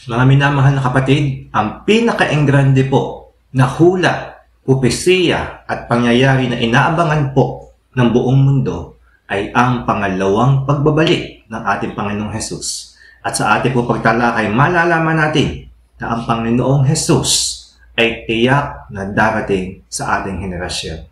Mga minamahal na kapatid, ang pinaka-enggrande po na hula, propesiya at pangyayari na inaabangan po ng buong mundo ay ang pangalawang pagbabalik ng ating Panginoong Hesus. At sa ating po pagtalakay, malalaman natin na ang Panginoong Hesus ay tiyak na darating sa ating henerasyon.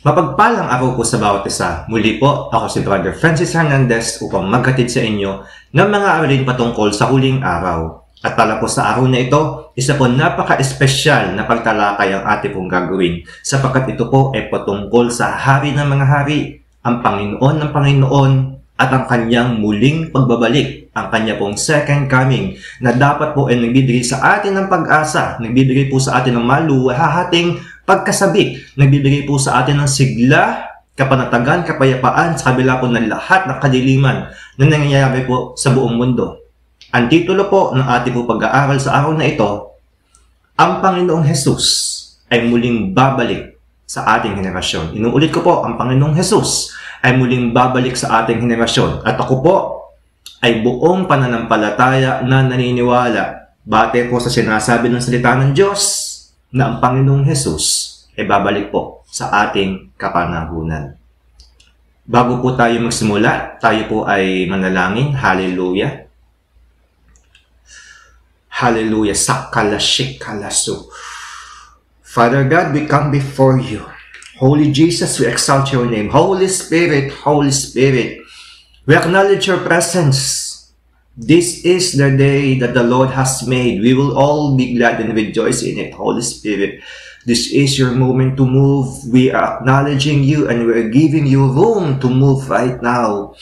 Mapagpalang araw po sa bawat isa. Muli po, ako si Brother Francis Hernandez upang maghatid sa inyo ng mga aralin patungkol sa huling araw. At para po sa araw na ito, isa po napaka-espesyal na pagtalakay ang ating pong gagawin sapagkat ito po ay patungkol sa hari ng mga hari, ang Panginoon ng Panginoon at ang kanyang muling pagbabalik, ang kanya pong second coming na dapat po ay nagbibigay sa atin ng pag-asa, nagbibigay po sa atin ng maluwahating pagkasabik, nagbibigay po sa atin ng sigla, kapanatagan, kapayapaan sa kabila po ng lahat ng kadiliman na nangyayari po sa buong mundo. Ang titulo po ng ating po pag-aaral sa araw na ito, ang Panginoong Hesus ay muling babalik sa ating henerasyon. Inuulit ko po, ang Panginoong Hesus ay muling babalik sa ating henerasyon. At ako po ay buong pananampalataya na naniniwala, bate po sa sinasabi ng salita ng Diyos, na ang Panginoong Hesus ay babalik po sa ating kapanahunan. Bago po tayo magsimula, tayo po ay manalangin. Hallelujah. Hallelujah. Sakalashikalasu. Father God, we come before you. Holy Jesus, we exalt your name. Holy Spirit, we acknowledge your presence. This is the day that the Lord has made. We will all be glad and rejoice in it. Holy Spirit, this is your moment to move. We are acknowledging you and we are giving you room to move right now.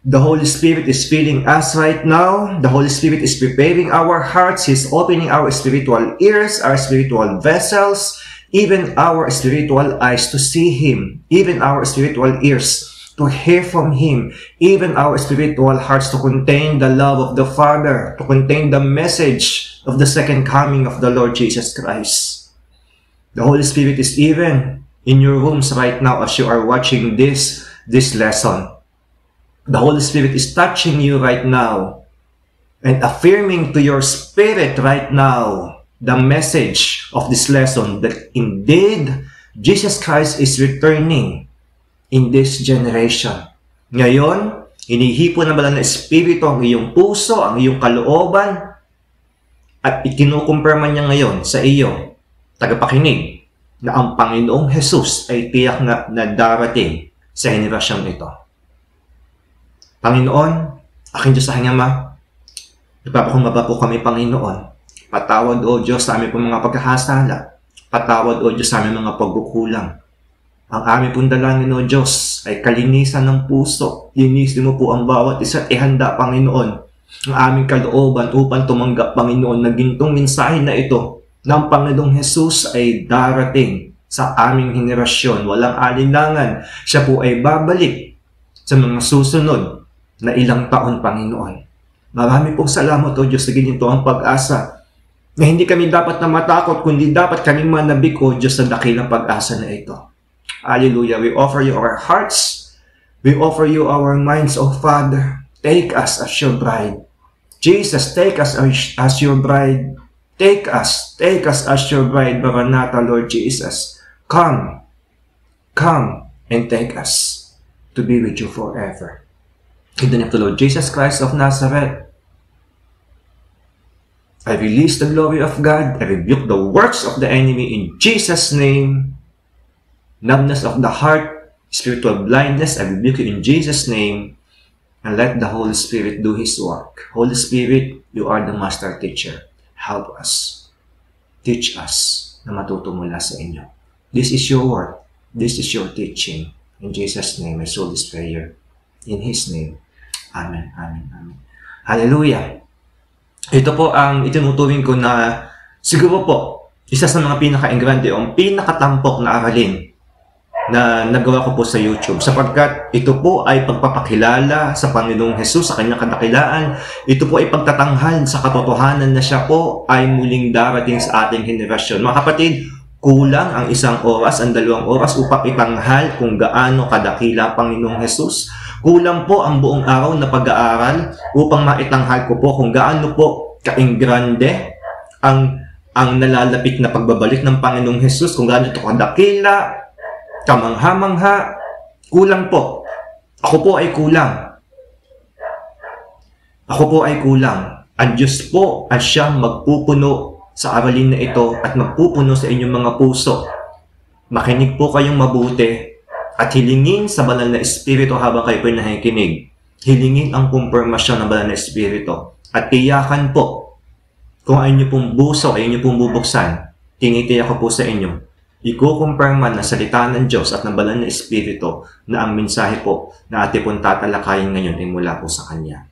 The Holy Spirit is filling us right now. The Holy Spirit is preparing our hearts. He's opening our spiritual ears, our spiritual vessels, even our spiritual eyes to see Him, even our spiritual ears to hear from Him, even our spiritual hearts to contain the love of the Father, to contain the message of the second coming of the Lord Jesus Christ. The Holy Spirit is even in your rooms right now as you are watching this lesson. The Holy Spirit is touching you right now and affirming to your spirit right now the message of this lesson that indeed Jesus Christ is returning in this generation. Ngayon, hinihipon na banal na Espiritu ang iyong puso, ang iyong kalooban, at ikinukumpirma niya ngayon sa iyo, tagapakinig, na ang Panginoong Hesus ay tiyak na darating sa henerasyon ito. Panginoon, aking Diyos sa Hanggang Ama, nagpapakumbaba po kami, Panginoon. Patawad, O Diyos, sa aming mga pagkakasala. Patawad, O Diyos, sa aming mga pagkukulang. Ang aming pong dalangin, O Diyos, ay kalinisan ng puso. Linisin mo po ang bawat isa't ihanda, Panginoon, ang aming kalooban upang tumanggap, Panginoon, na gintong mensahe na ito ng Panginoong Hesus ay darating sa aming henerasyon. Walang alinlangan. Siya po ay babalik sa mga susunod na ilang taon, Panginoon. Marami pong salamat, O Diyos, sa ganito ang pag-asa na hindi kami dapat na matakot, kundi dapat kami manabik, O Diyos, sa dakilang pag-asa na ito. Hallelujah. We offer you our hearts. We offer you our minds, O Father. Take us as your bride. Jesus, take us as your bride. Take us as your bride. Maranatha, Lord Jesus. Come and take us to be with you forever. In the name of the Lord Jesus Christ of Nazareth, I release the glory of God. I rebuke the works of the enemy in Jesus' name. Numbness of the heart, spiritual blindness, I rebuke you in Jesus' name, and let the Holy Spirit do His work. Holy Spirit, you are the master teacher. Help us. Teach us na matuto mula sa inyo. This is your word. This is your teaching. In Jesus' name, I sow this prayer. In His name. Amen. Amen. Amen. Hallelujah. Ito po ang itinuturing ko na siguro po, isa sa mga pinaka-engrande o pinakatampok na aralin na nagawa ko po sa YouTube sapagkat ito po ay pagpapakilala sa Panginoong Hesus, sa kanyang kadakilaan. Ito po ay pagtatanghal sa katotohanan na siya po ay muling darating sa ating henerasyon. Mga kapatid, Kulang ang 1 oras, ang 2 oras upang itanghal kung gaano kadakila Panginoong Hesus. Kulang po ang buong araw na pag-aaral upang maitanghal ko po kung gaano po kaingrande ang nalalapit na pagbabalik ng Panginoong Hesus, kung gaano ito kadakila, kamangha-mangha. Kulang po. Ako po ay kulang. Ako po ay kulang. Ang Diyos po ay siyang magpupuno sa aralin na ito at magpupuno sa inyong mga puso. Makinig po kayong mabuti at hilingin sa banal na Espiritu habang kayo po nakikinig. Hilingin ang kumpirmasyon ng banal na Espiritu at tiyakan po kung ayun niyo pong buso, ayun niyo pong bubuksan. Tinitiyak ko po sa inyo. Ikukumpirma na salita ng Diyos at ng banal na Espiritu na ang mensahe po na ating pong tatalakayin ngayon ay mula po sa Kanya.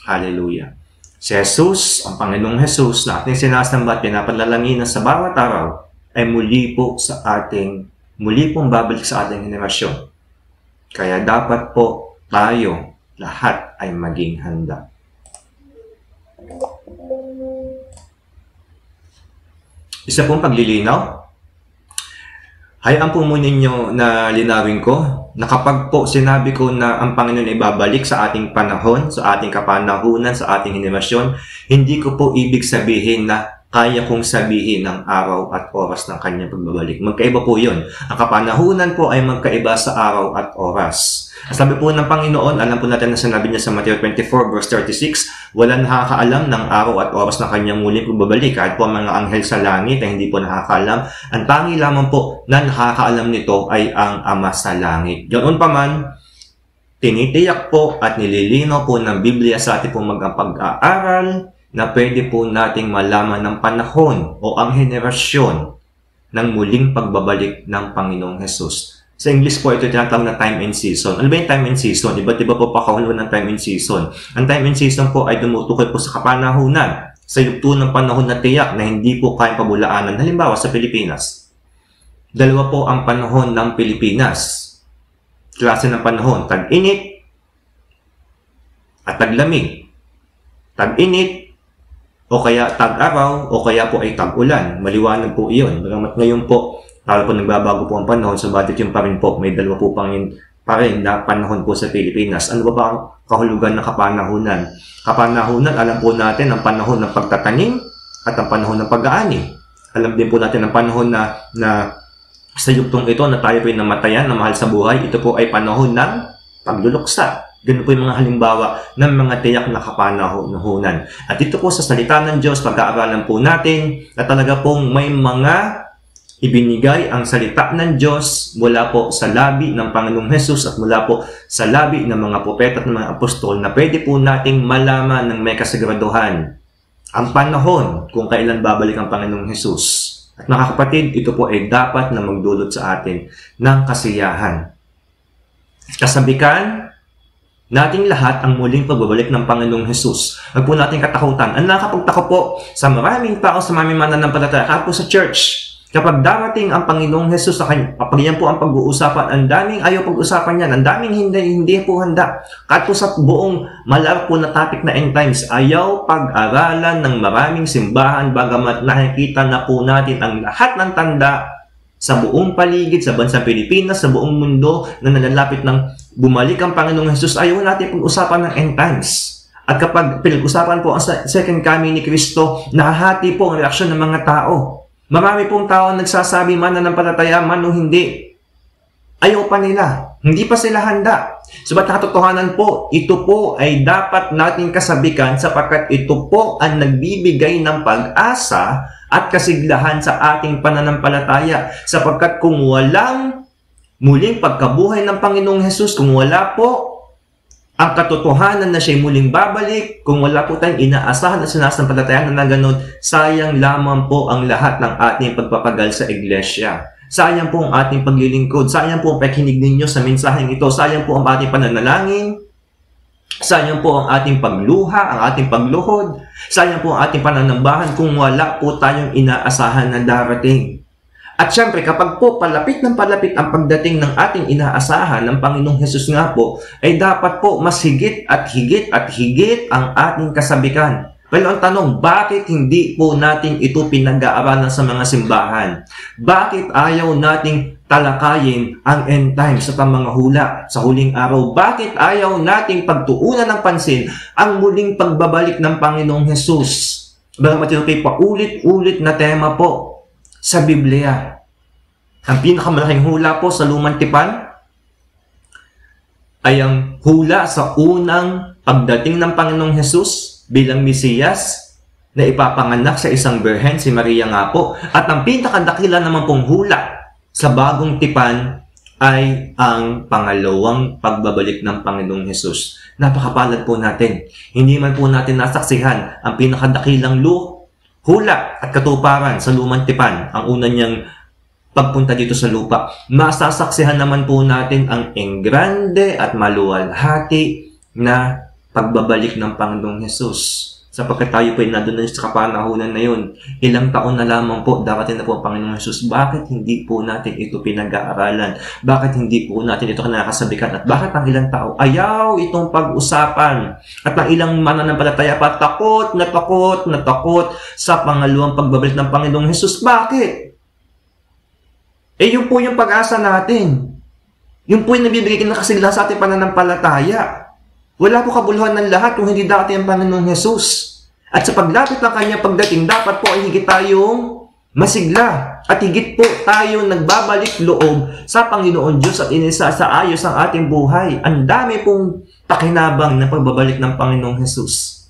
Hallelujah. Si Jesus, ang Panginoong Jesus na ating sinasamba at pinapalalangin sa bawat araw ay muli pong babalik sa ating henerasyon. Kaya dapat po tayo lahat ay maging handa. Isa pong paglilinaw. Hayaan po muna ninyo na linawin ko na kapag po sinabi ko na ang Panginoon ay babalik sa ating panahon, sa ating kapanahunan, sa ating henerasyon, hindi ko po ibig sabihin na kaya kong sabihin ng araw at oras ng kanyang pagbabalik. Magkaiba po yun. Ang kapanahunan po ay magkaiba sa araw at oras. Sabi po ng Panginoon, alam po natin na sinabi niya sa Matthew 24 verse 36, walang nakakaalam ng araw at oras ng kanyang muling pagbabalik. Kahit po ang mga anghel sa langit ay hindi po nakakaalam. Ang tangi lamang po na nakakaalam nito ay ang Ama sa langit. Ganoon pa man, tinitiyak po at nililinaw po ng Biblia sa ating pong pag-aaral na pwede po nating malaman ng panahon o ang henerasyon ng muling pagbabalik ng Panginoong Hesus. Sa English po, ito tinatawag na time and season. Ano ba yung time and season? Iba't iba po pakahulugan ng time and season. Ang time and season po ay tumutukoy po sa kapanahunan, sa yugto ng panahon na tiyak na hindi po kayang pabulaanan. Halimbawa, sa Pilipinas. Dalawa po ang panahon ng Pilipinas. Klase ng panahon, tag-init at taglamig. Tag-init o kaya tag-araw o kaya po ay tag-ulan. Maliwanag po iyon. Ngayon po, lalo po nagbabago po ang panahon, subalit yung pa rin po, may dalawa po pa rin na panahon po sa Pilipinas. Ano ba ang kahulugan ng kapanahunan? Kapanahunan, alam po natin ang panahon ng pagtatanim at ang panahon ng pag-aani. Alam din po natin ang panahon na sa yugtong ito na tayo po yung namatayan, na mahal sa buhay, ito po ay panahon ng pagluluksa. Ganun po yung mga halimbawa ng mga tiyak na kapanahunan. At ito po sa salita ng Diyos, pag-aaralan po natin na talaga pong may mga ibinigay ang salita ng Diyos mula po sa labi ng Panginoong Hesus at mula po sa labi ng mga propeta at ng mga apostol na pwede po nating malaman ng may kasiguraduhan ang panahon kung kailan babalik ang Panginoong Hesus. At mga kapatid, ito po ay dapat na magdulot sa atin ng kasiyahan. Kasabikan nating lahat ang muling pagbabalik ng Panginoong Hesus. Huwag po nating katakutan. Ang nakakapagtako po sa maraming tao, sa maraming mananampalataya, kahit po sa church, kapag darating ang Panginoong Hesus sa kanya, kapag yan po ang pag-uusapan, ang daming ayaw pag-usapan yan, ang daming hindi po handa. Kahit po sa buong malawak po na topic na end times, ayaw pag-aralan ng maraming simbahan, bagamat nakikita na po natin ang lahat ng tanda sa buong paligid, sa bansang Pilipinas, sa buong mundo na nalalapit ng bumalik ang Panginoong Hesus, ayaw natin pag-usapan ng end times. At kapag pinag-usapan po ang second coming ni Kristo, nahahati po ang reaksyon ng mga tao. Marami pong tao nagsasabi man na nampalataya man o hindi. Ayaw pa nila. Hindi pa sila handa. Subalit katotohanan po, ito po ay dapat nating kasabikan sapagkat ito po ang nagbibigay ng pag-asa at kasiglahan sa ating pananampalataya. Sapagkat kung walang muling pagkabuhay ng Panginoong Hesus, kung wala po ang katotohanan na siya'y muling babalik, kung wala po tayong inaasahan at sinasampalatayanan na ganun, sayang lamang po ang lahat ng ating pagpapagal sa iglesia. Sayang po ang ating paglilingkod. Sayang po ang pakikinig ninyo sa mensaheng ito. Sayang po ang ating pananalangin. Sayang po ang ating pagluha, ang ating pagluhod. Sayang po ang ating pananambahan kung wala po tayong inaasahan na darating. At syempre, kapag po palapit ng palapit ang pagdating ng ating inaasahan ng Panginoong Hesus nga po, ay dapat po mas higit at higit at higit ang ating kasabikan. Pero ang tanong, bakit hindi po natin ito pinag-aaralan sa mga simbahan? Bakit ayaw nating talakayin ang end times sa mga hula sa huling araw? Bakit ayaw nating pagtuunan ng pansin ang muling pagbabalik ng Panginoong Hesus? Bagamat ito ay paulit-ulit na tema po sa Biblia. Ang pinakamalaking hula po sa Lumang Tipan ay ang hula sa unang pagdating ng Panginoong Hesus bilang Mesiyas na ipapanganak sa isang birhen, si Maria nga po. At ang pinakadakila naman pong hula sa bagong tipan ay ang pangalawang pagbabalik ng Panginoong Hesus. Napakapalad po natin. Hindi man po natin nasaksihan ang pinakadakilang hula at katuparan sa Lumang Tipan, ang una niyang pagpunta dito sa lupa. Masasaksihan naman po natin ang engrande at maluwalhati na pagbabalik ng Panginoong Hesus. Sapagkat tayo po ay nandun sa kapanahunan na yun. Ilang taon na lamang po darating na po ang Panginoong Hesus. Bakit hindi po natin ito pinag-aaralan? Bakit hindi po natin ito kinakasabikan? At bakit ang ilang tao ayaw itong pag-usapan? At ang ilang mananampalataya pa takot sa pangalawang pagbabalik ng Panginoong Hesus. Bakit? Yun po yung pag-asa natin. Yun po yung nabibigay ng kasilahan sa ating pananampalataya. Wala po kabuluhan ng lahat kung hindi dati ang Panginoong Hesus. At sa paglapit ng kanyang pagdating, dapat po ay higit tayong masigla. At higit po tayong nagbabalik loob sa Panginoon Diyos at inisasaayos ang ating buhay. Ang dami pong pakinabang na pagbabalik ng Panginoong Hesus.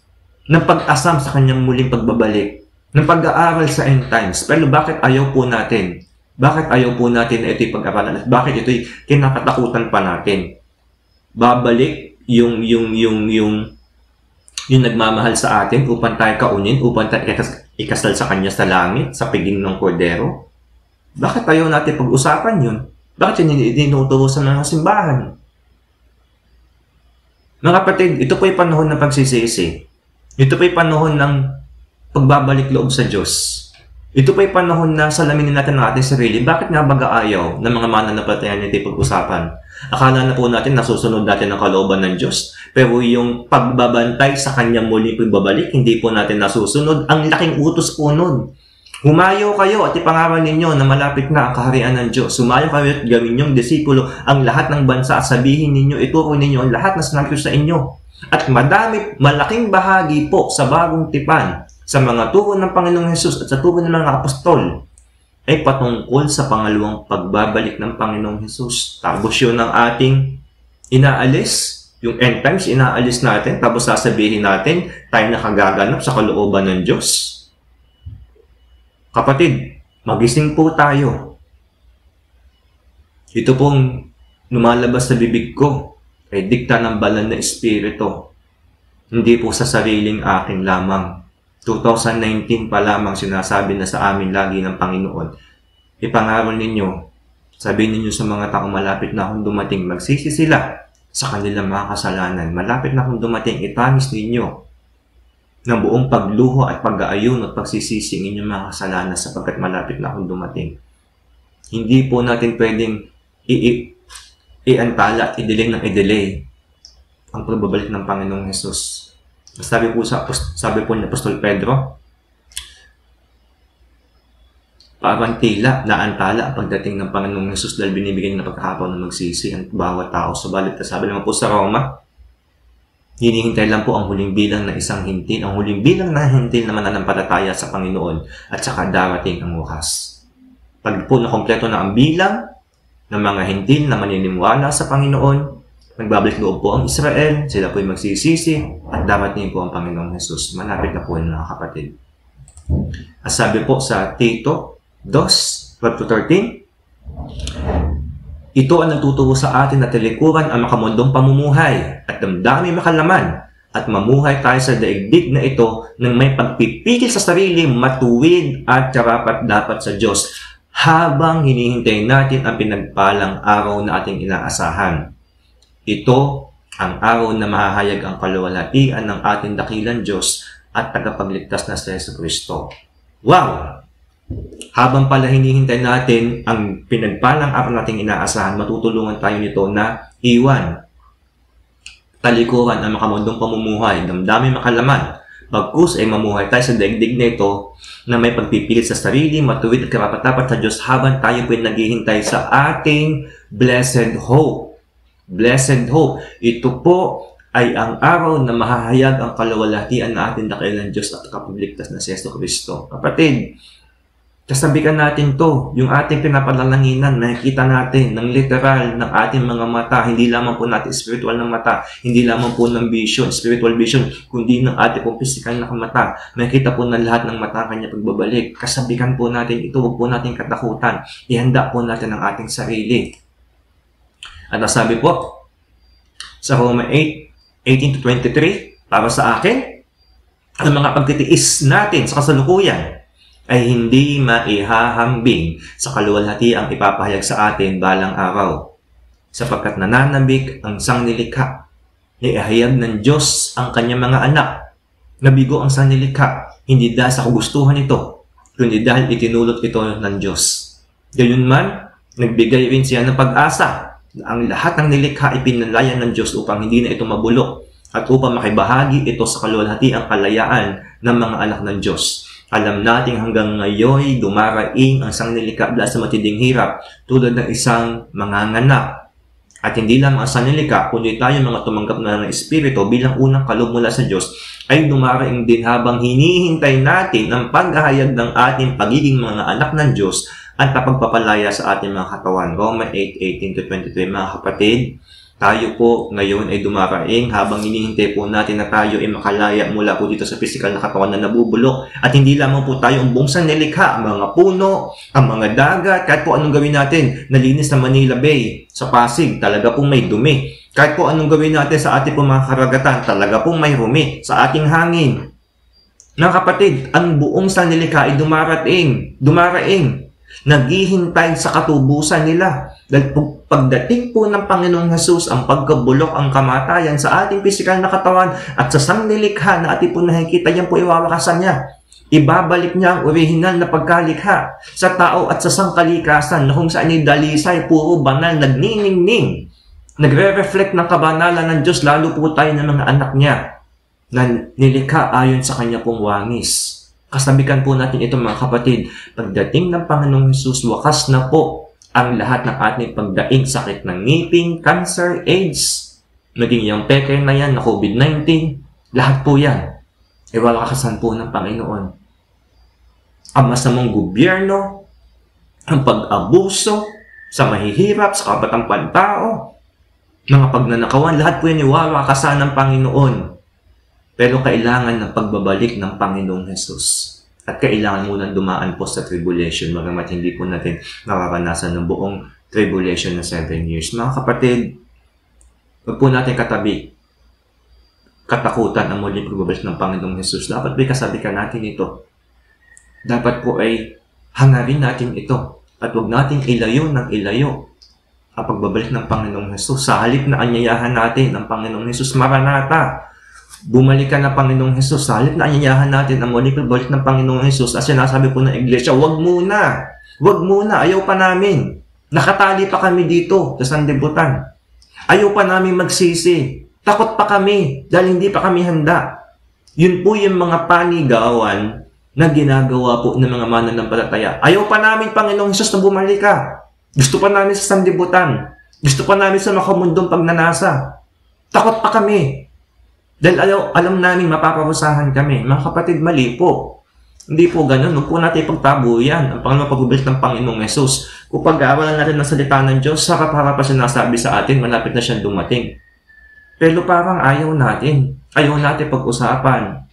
Ng pag-asam sa kanyang muling pagbabalik. Ng pag-aaral sa end times. Pero bakit ayaw po natin? Bakit ayaw po natin na ito'y pag-aralan? At bakit ito'y kinakatakutan pa natin? Babalik yung nagmamahal sa atin upang tayo kaunin, upang tayo ikasal sa kanya sa langit, sa piging ng kordero. Bakit ayaw natin pag-usapan yun? Bakit yun tinuturo sa mga simbahan? Mga kapatid, ito po ay panahon ng pagsisisi. Ito po ay panahon ng pagbabalik loob sa Diyos. Ito pa yung panahon na salaminin natin ang ating sarili. Bakit nga baga ayaw ng mga mananampalataya natin pag-usapan? Akala na po natin nasusunod natin ang kalooban ng Diyos. Pero yung pagbabantay sa kanyang muling pagbabalik, hindi po natin nasusunod. Ang laking utos po nun. Humayo kayo at ipangaral ninyo na malapit na ang kaharian ng Diyos. Humayo kayo at gawin ninyong disipulo ang lahat ng bansa at sabihin ninyo, ituro ninyo ang lahat na sinabi ko sa inyo. At malaking bahagi po sa bagong tipan sa mga turo ng Panginoong Hesus at sa turo ng mga apostol ay patungkol sa pangalawang pagbabalik ng Panginoong Hesus. Tapos yun ang ating inaalis, yung end times inaalis natin, tapos sasabihin natin tayo nakagaganap sa kalooban ng Diyos. Kapatid, magising po tayo. Ito pong lumalabas sa bibig ko ay dikta ng banal na espiritu. Hindi po sa sariling akin lamang. 2019 pa lamang sinasabi na sa amin lagi ng Panginoon. Ipangaral ninyo, sabihin ninyo sa mga taong malapit na akong dumating, magsisi sila sa kanilang mga kasalanan. Malapit na akong dumating, itamis ninyo ng buong pagluho at pag-aayun at pagsisisi ng inyong mga kasalanan sapagkat malapit na akong dumating. Hindi po natin pwedeng iantala at i-delay ng i-delay ang pagbabalik ng Panginoong Hesus. Sabi po ni Apostol Pedro, parang tila naantala ang pagdating ng Panginoong Hesus dahil binibigyan ng pagkakataon na magsisi ang bawat tao. Subalit, sabi naman po sa Roma, hinihintay lang po ang huling bilang na isang hintil. Ang huling bilang na hintil na mananampalataya sa Panginoon at saka darating ang wakas. Pag po nakompleto na ang bilang ng mga hintil na maniniwala sa Panginoon, nagbabalik loob po ang Israel, sila po ay magsisisi, at darating po ang Panginoong Hesus. Malapit na po yun, mga kapatid. At sabi po sa Tito 2:12-13, ito ang nagtuturo sa atin na talikuran ang makamundong pamumuhay at damdami makalaman at mamuhay tayo sa daigdig na ito ng may pagpipigil sa sarili, matuwid at karapat-dapat sa Diyos habang hinihintay natin ang pinagpalang araw na ating inaasahan. Ito ang araw na mahahayag ang kaluwalhatian ng ating dakilang Diyos at tagapagligtas na si Jesucristo. Wow! Habang pala hinihintay natin ang pinagpalang araw nating inaasahan, matutulungan tayo nito na iwan, talikuran ang makamundong pamumuhay, damdamin makalaman, Bagkus ay mamuhay tayo sa daigdig na ito na may pagpipilit sa sarili, matuwid at karapat-dapat sa Diyos habang tayo po naghihintay sa ating blessed hope. Blessed hope. Ito po ay ang araw na mahahayag ang kaluwalhatian na ating dakilang Diyos at kapagligtas na si Jesucristo. Kapatid, kasabikan natin to, yung ating pinapalalanginan, nakikita natin ng literal ng ating mga mata, hindi lamang po natin spiritual ng mata, hindi lamang po ng vision, spiritual vision, kundi ng ating pong physical na mata. Nakikita po ng lahat ng mata kanya pagbabalik. Kasabikan po natin ito, huwag po natin katakutan. Ihanda po natin ang ating sarili. At nasabi po, sa Roma 8:18-23, para sa akin, ang mga pagtitiis natin sa kasalukuyan ay hindi maihahambing sa kaluwalhatiang ipapahayag sa atin balang araw. Sapagkat nananabik ang sangnilikha, iahayag ng Diyos ang kanyang mga anak. Nabigo ang sangnilikha, hindi dahil sa kagustuhan ito, kundi dahil itinulot ito ng Diyos. Gayunman, nagbigay rin siya ng pag-asa na ang lahat ng nilikha ipinalayan ng Diyos upang hindi na ito mabulok at upang makibahagi ito sa kaluwalhatiang kalayaan ng mga anak ng Diyos. Alam natin hanggang ngayon dumaraing ang sangnilikha dahil sa matinding hirap tulad ng isang manganganak. At hindi lang ang sangnilikha, kundi tayo mga tumanggap na ng Espiritu bilang unang kaloob mula sa Diyos ay dumaraing din habang hinihintay natin ang paghahayag ng ating pagiging mga anak ng Diyos at pagpapalaya sa ating mga katawan. Roma 8:18-23. Mga kapatid, tayo po ngayon ay dumaraing habang hinihintay po natin na tayo ay makalaya mula po dito sa physical na katawan na nabubulok. At hindi lamang po tayo ang buong sangnilikha, ang mga puno, ang mga dagat, kahit po anong gawin natin. Nalinis na Manila Bay sa Pasig, talaga pong may dumi. Kahit po anong gawin natin sa ating mga karagatan, talaga pong may rumi sa ating hangin. Mga kapatid, ang buong sangnilikha ay dumaraing. Naghihintay sa katubusan nila. Dahil pagdating po ng Panginoong Hesus, ang pagkabulok, ang kamatayan sa ating pisikal na katawan at sa sangnilikha na ating po nakikita, yan po iwawakasan niya. Ibabalik niya ang orihinal na pagkalikha sa tao at sa sangkalikasan na kung saan ay dalisay, puro banal, nagniningning. Nagre-reflect ng kabanalan ng Diyos, lalo po tayo ng mga anak niya na nilikha ayon sa kanya pong wangis. Kasabikan po natin ito mga kapatid, pagdating ng Panginoong Hesus, wakas na po ang lahat ng ating pagdaing sakit ng ngipin, cancer, AIDS, naging yung peke na yan, na COVID-19, lahat po yan. Iwalakasan po ng Panginoon. Ang masamang gobyerno, ang pag-abuso sa mahihirap, sa kabatang pantao, mga pagnanakawan, lahat po yan iwalakasan ng Panginoon. Pero kailangan ng pagbabalik ng Panginoong Hesus. At kailangan munang dumaan po sa tribulation, magamat hindi po natin mararanasan ng buong tribulation na 7 years. Mga kapatid, huwag po natin katakutan ang muling pagbabalik ng Panginoong Hesus. Dapat ba kasabikan natin ito? Dapat po ay hangarin natin ito. At huwag natin ilayo ng ilayo ang pagbabalik ng Panginoong Hesus. Sa halip na anyayahan natin ang Panginoong Hesus, Maranatha, bumalik ka na Panginoong Hesus. Sa halip na anyayahan natin ang muling pagbalik ng Panginoong Hesus, as sinasabi po ng iglesia, wag muna, ayaw pa namin. Nakatali pa kami dito sa sanlibutan. Ayaw pa namin magsisi. Takot pa kami dahil hindi pa kami handa. Yun po yung mga panigawan na ginagawa po ng mga mananampalataya. Ayaw pa namin, Panginoong Hesus, na bumalik ka. Gusto pa namin sa sanlibutan. Gusto pa namin sa makamundong pagnanasa. Takot pa kami. Dahil alam namin mapaparusahan kami. Mga kapatid, mali po. Hindi po ganun. Huwag po natin ipagtabo yan. Ang pangalawang pagbabalik ng Panginoong Hesus. Kung pag-aaralan natin ng salita ng Diyos, harap-harap pa sinasabi sa atin, malapit na siyang dumating. Pero parang ayaw natin. Ayaw natin pag-usapan.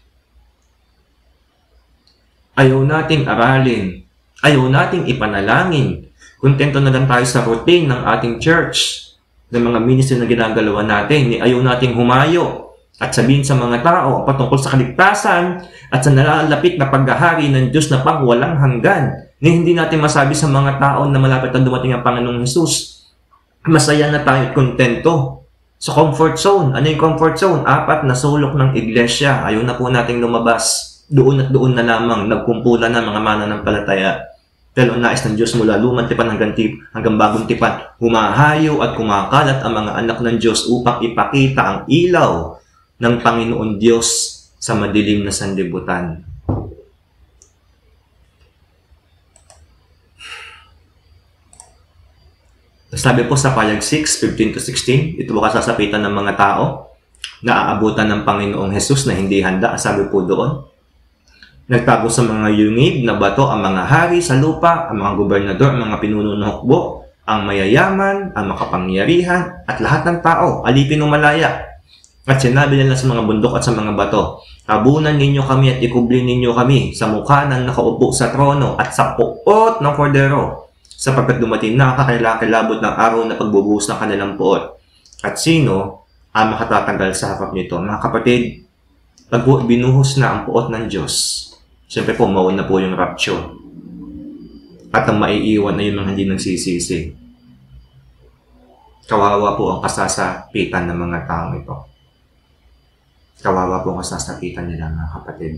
Ayaw nating aralin. Ayaw nating ipanalangin. Kontento na lang tayo sa routine ng ating church, ng mga ministry na ginagalawa natin. Ayaw nating humayo at sabihin sa mga tao patungkol sa kaligtasan at sa nalalapit na paghahari ng Diyos na pang walang hanggan. Na hindi natin masabi sa mga tao na malapit na dumating ang Panginoong Hesus. Masaya na tayo at kontento. Sa comfort zone. Ano yung comfort zone? 4 na sulok ng iglesia. Ayaw na po nating lumabas. Doon at doon na lamang nagkumpulan na mga mananampalataya. Pero nais ng Diyos mula lumang tipan hanggang bagong tipan. Humahayo at kumakalat ang mga anak ng Diyos upang ipakita ang ilaw ng Panginoon Diyos sa madilim na sanlibutan. Sabi po sa payag 6:15-16, ito po kasasapitan ng mga tao na aabutan ng Panginoong Hesus na hindi handa. Sabi po doon, nagtago sa mga yungib na bato ang mga hari sa lupa, ang mga gobernador, ang mga pinuno ng hukbo, ang mayayaman, ang makapangyarihan, at lahat ng tao, alipin ng malaya. At sinabi nila sa mga bundok at sa mga bato, tabunan ninyo kami at ikubli ninyo kami sa mukha ng nakaupo sa trono at sa puot ng kordero, sapagkat dumating na kakilakilabot ng araw na pagbubuhos ng kanilang puot. At sino ang makatatanggal sa harap nito? Mga kapatid, pag binuhos na ang puot ng Diyos, siyempre po, mauna po yung rapture. At ang maiiwan na yung mga hindi nagsisisi. Kawawa po ang kasasapitan ng mga taong ito. Kawawa po ang kasasapitan nila, mga kapatid.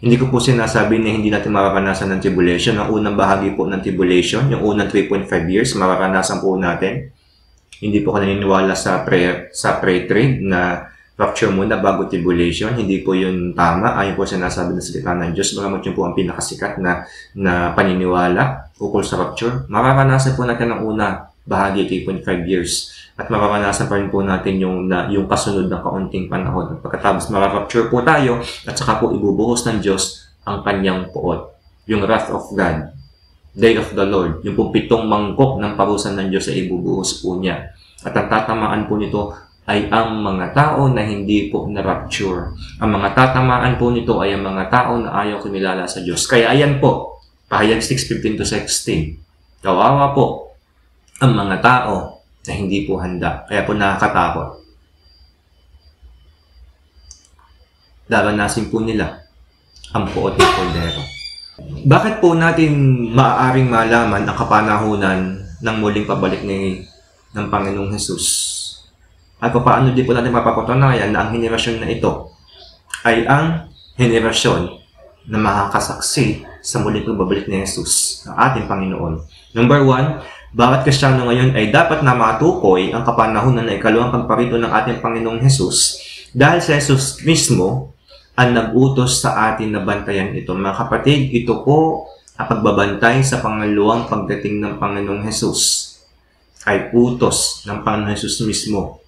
Hindi ko po sinasabi na hindi natin mararanasan ng tribulation. Ang unang bahagi po ng tribulation, yung unang 3.5 years, mararanasan po natin. Hindi po ka naniniwala sa pre-trib na rapture muna bago tribulation. Hindi po yun tama. Ayon po sinasabi ng salita ng Diyos. Bagamat yun po ang pinakasikat na paniniwala ukol sa rapture. Mararanasan po natin ang una bahagi 3.5 years. At mararanasan pa rin po natin yung kasunod ng kaunting panahon. At pagkatapos mararapture po tayo at saka po ibubuhos ng Diyos ang kanyang puot. Yung wrath of God. Day of the Lord. Yung po 7 mangkok ng parusa ng Diyos ay ibubuhos po niya. At ang tatamaan po nito ay ang mga tao na hindi po na-rapture. Ang mga tatamaan po nito ay ang mga tao na ayaw kumilala sa Diyos. Kaya ayan po, pahayag 6:15-16. Kawawa po ang mga tao na hindi po handa. Kaya po nakakatakot. Daranasin po nila ang puot ng kordero. Bakit po natin maaaring malaman ang kapanahunan ng muling pabalik ng Panginoong Hesus? At paano din po natin mapapatunayan na ang henerasyon na ito ay ang henerasyon na makakasaksi sa muling pagbabalik ni Hesus, ng ating Panginoon. Number 1, bawat Kristiyano ngayon ay dapat na matukoy ang kapanahunan na ikalawang pagparito ng ating Panginoong Hesus dahil si Hesus mismo ang nag-utos sa atin na bantayan ito. Mga kapatid, ito po ang pagbabantay sa pangalawang pagdating ng Panginoong Hesus ay utos ng Panginoong Hesus mismo.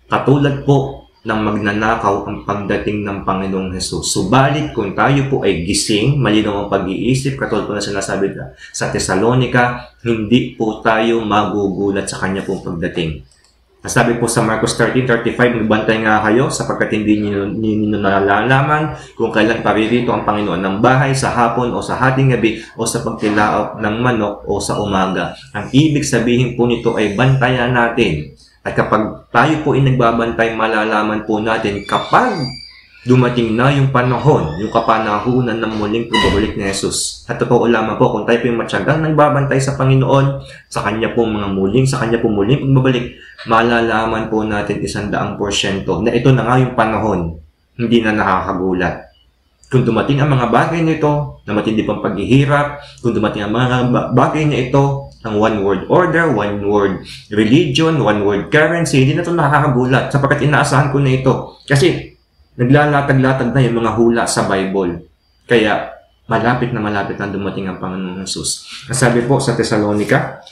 Katulad po ng magnanakaw ang pagdating ng Panginoong Hesus. Subalit kung tayo po ay gising, malinaw ang pag-iisip, katulad po na sinasabi sa Thessalonica, hindi po tayo magugulat sa kanya pong pagdating. Sabi po sa Marcos 13:35, magbantay nga kayo sapagkat hindi ninyo nalalaman kung kailan paririto ang Panginoon ng bahay, sa hapon o sa hating gabi o sa pagtilaok ng manok o sa umaga. Ang ibig sabihin po nito ay bantayan natin. At kapag tayo po ay nagbabantay, malalaman po natin kapag dumating na yung panahon, yung kapanahunan ng muling pagbabalik ni Jesus. At totoo lamang po, kung tayo po yung matyagang nagbabantay sa Panginoon, sa Kanya po mga muling, sa Kanya po muling pagbabalik, malalaman po natin 100% na ito na nga yung panahon, hindi na nakakagulat. Kung dumating ang mga bagay nito, na matindi pang paghihirap, kung dumating ang mga bagay na ito, ang one word order, one word religion, one word currency, hindi na ito nakakagulat sapagkat inaasahan ko na ito. Kasi naglalatag-latag na yung mga hula sa Bible. Kaya malapit na dumating ang Panginoong Hesus. Sabi po sa Thessalonica,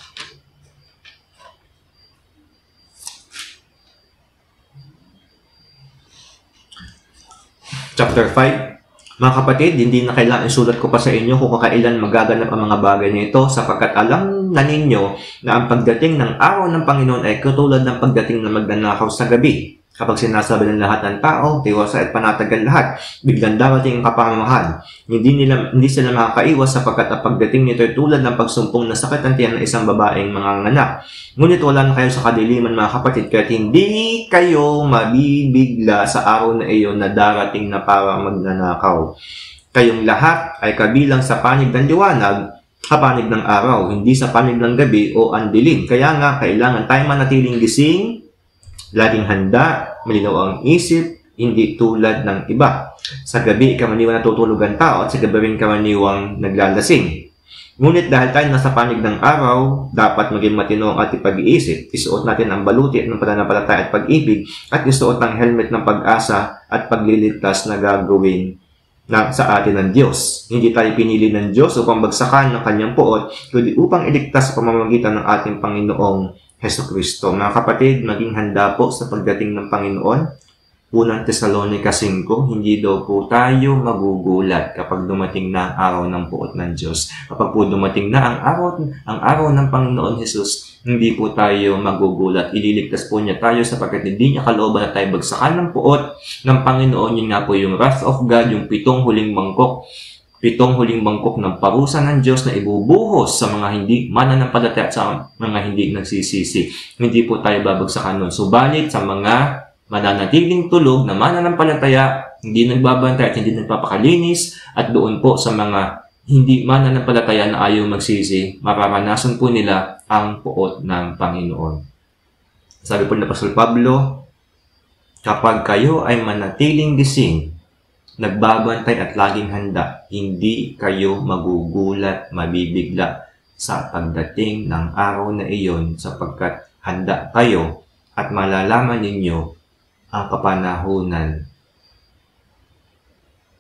chapter 5, mga kapatid, hindi na kailangan isulat ko pa sa inyo kung kailan magaganap ang mga bagay na ito sapagkat alam na ninyo na ang pagdating ng araw ng Panginoon ay katulad ng pagdating ng magnanakaw sa gabi. Kapag sinasabi ng lahat ng tao, tiwasa at panatagal lahat, biglang darating ang kapamahan. Hindi sila makakaiwas sapagkat ang pagdating nito ay tulad ng pagsumpong na sakit ang tiyan ng isang babaeng manganganak. Ngunit wala na kayo sa kadiliman, mga kapatid, kahit hindi kayo mabibigla sa araw na iyon na darating na parang magnanakaw. Kayong lahat ay kabilang sa panig ng liwanag, kapanig ng araw, hindi sa panig ng gabi o ang dilim. Kaya nga, kailangan tayo manatiling gising, laging handa, malinaw ang isip, hindi tulad ng iba. Sa gabi, karaniwang natutulog ang tao at sa gabi rin karaniwang naglalasing. Ngunit dahil tayo nasa panig ng araw, dapat maging matino ang ating pag-iisip. Isuot natin ang baluti ng pananampalataya at pag-ibig at isuot ang helmet ng pag-asa at pagliligtas na gagawin sa atin ng Diyos. Hindi tayo pinili ng Diyos upang bagsakan ng kanyang puot, kundi upang iligtas sa pamamagitan ng ating Panginoong Hesukristo. Mga kapatid, maging handa po sa pagdating ng Panginoon. Unang Tesalonica 5, hindi daw po tayo magugulat kapag dumating na ang araw ng puot ng Diyos. Kapag po dumating na ang araw ng Panginoon Jesus, hindi po tayo magugulat. Ililigtas po niya tayo sapagkat hindi niya kalooban na tayo bagsakan ng puot ng Panginoon. Yun nga po yung wrath of God, yung pitong huling mangkok ng parusa ng Diyos na ibubuhos sa mga hindi mananampalataya at sa mga hindi nagsisisi. Hindi po tayo babagsakan nun. Subalit sa mga mananatiling tulog na mananampalataya, hindi nagbabantay at hindi nagpapakalinis, at doon po sa mga hindi mananampalataya na ayaw magsisi, mararanasan po nila ang puot ng Panginoon. Sabi po ni Apostol Pablo, kapag kayo ay manatiling gising, nagbabantay at laging handa, hindi kayo magugulat, mabibigla sa pagdating ng araw na iyon, sapagkat handa kayo at malalaman ninyo ang kapanahunan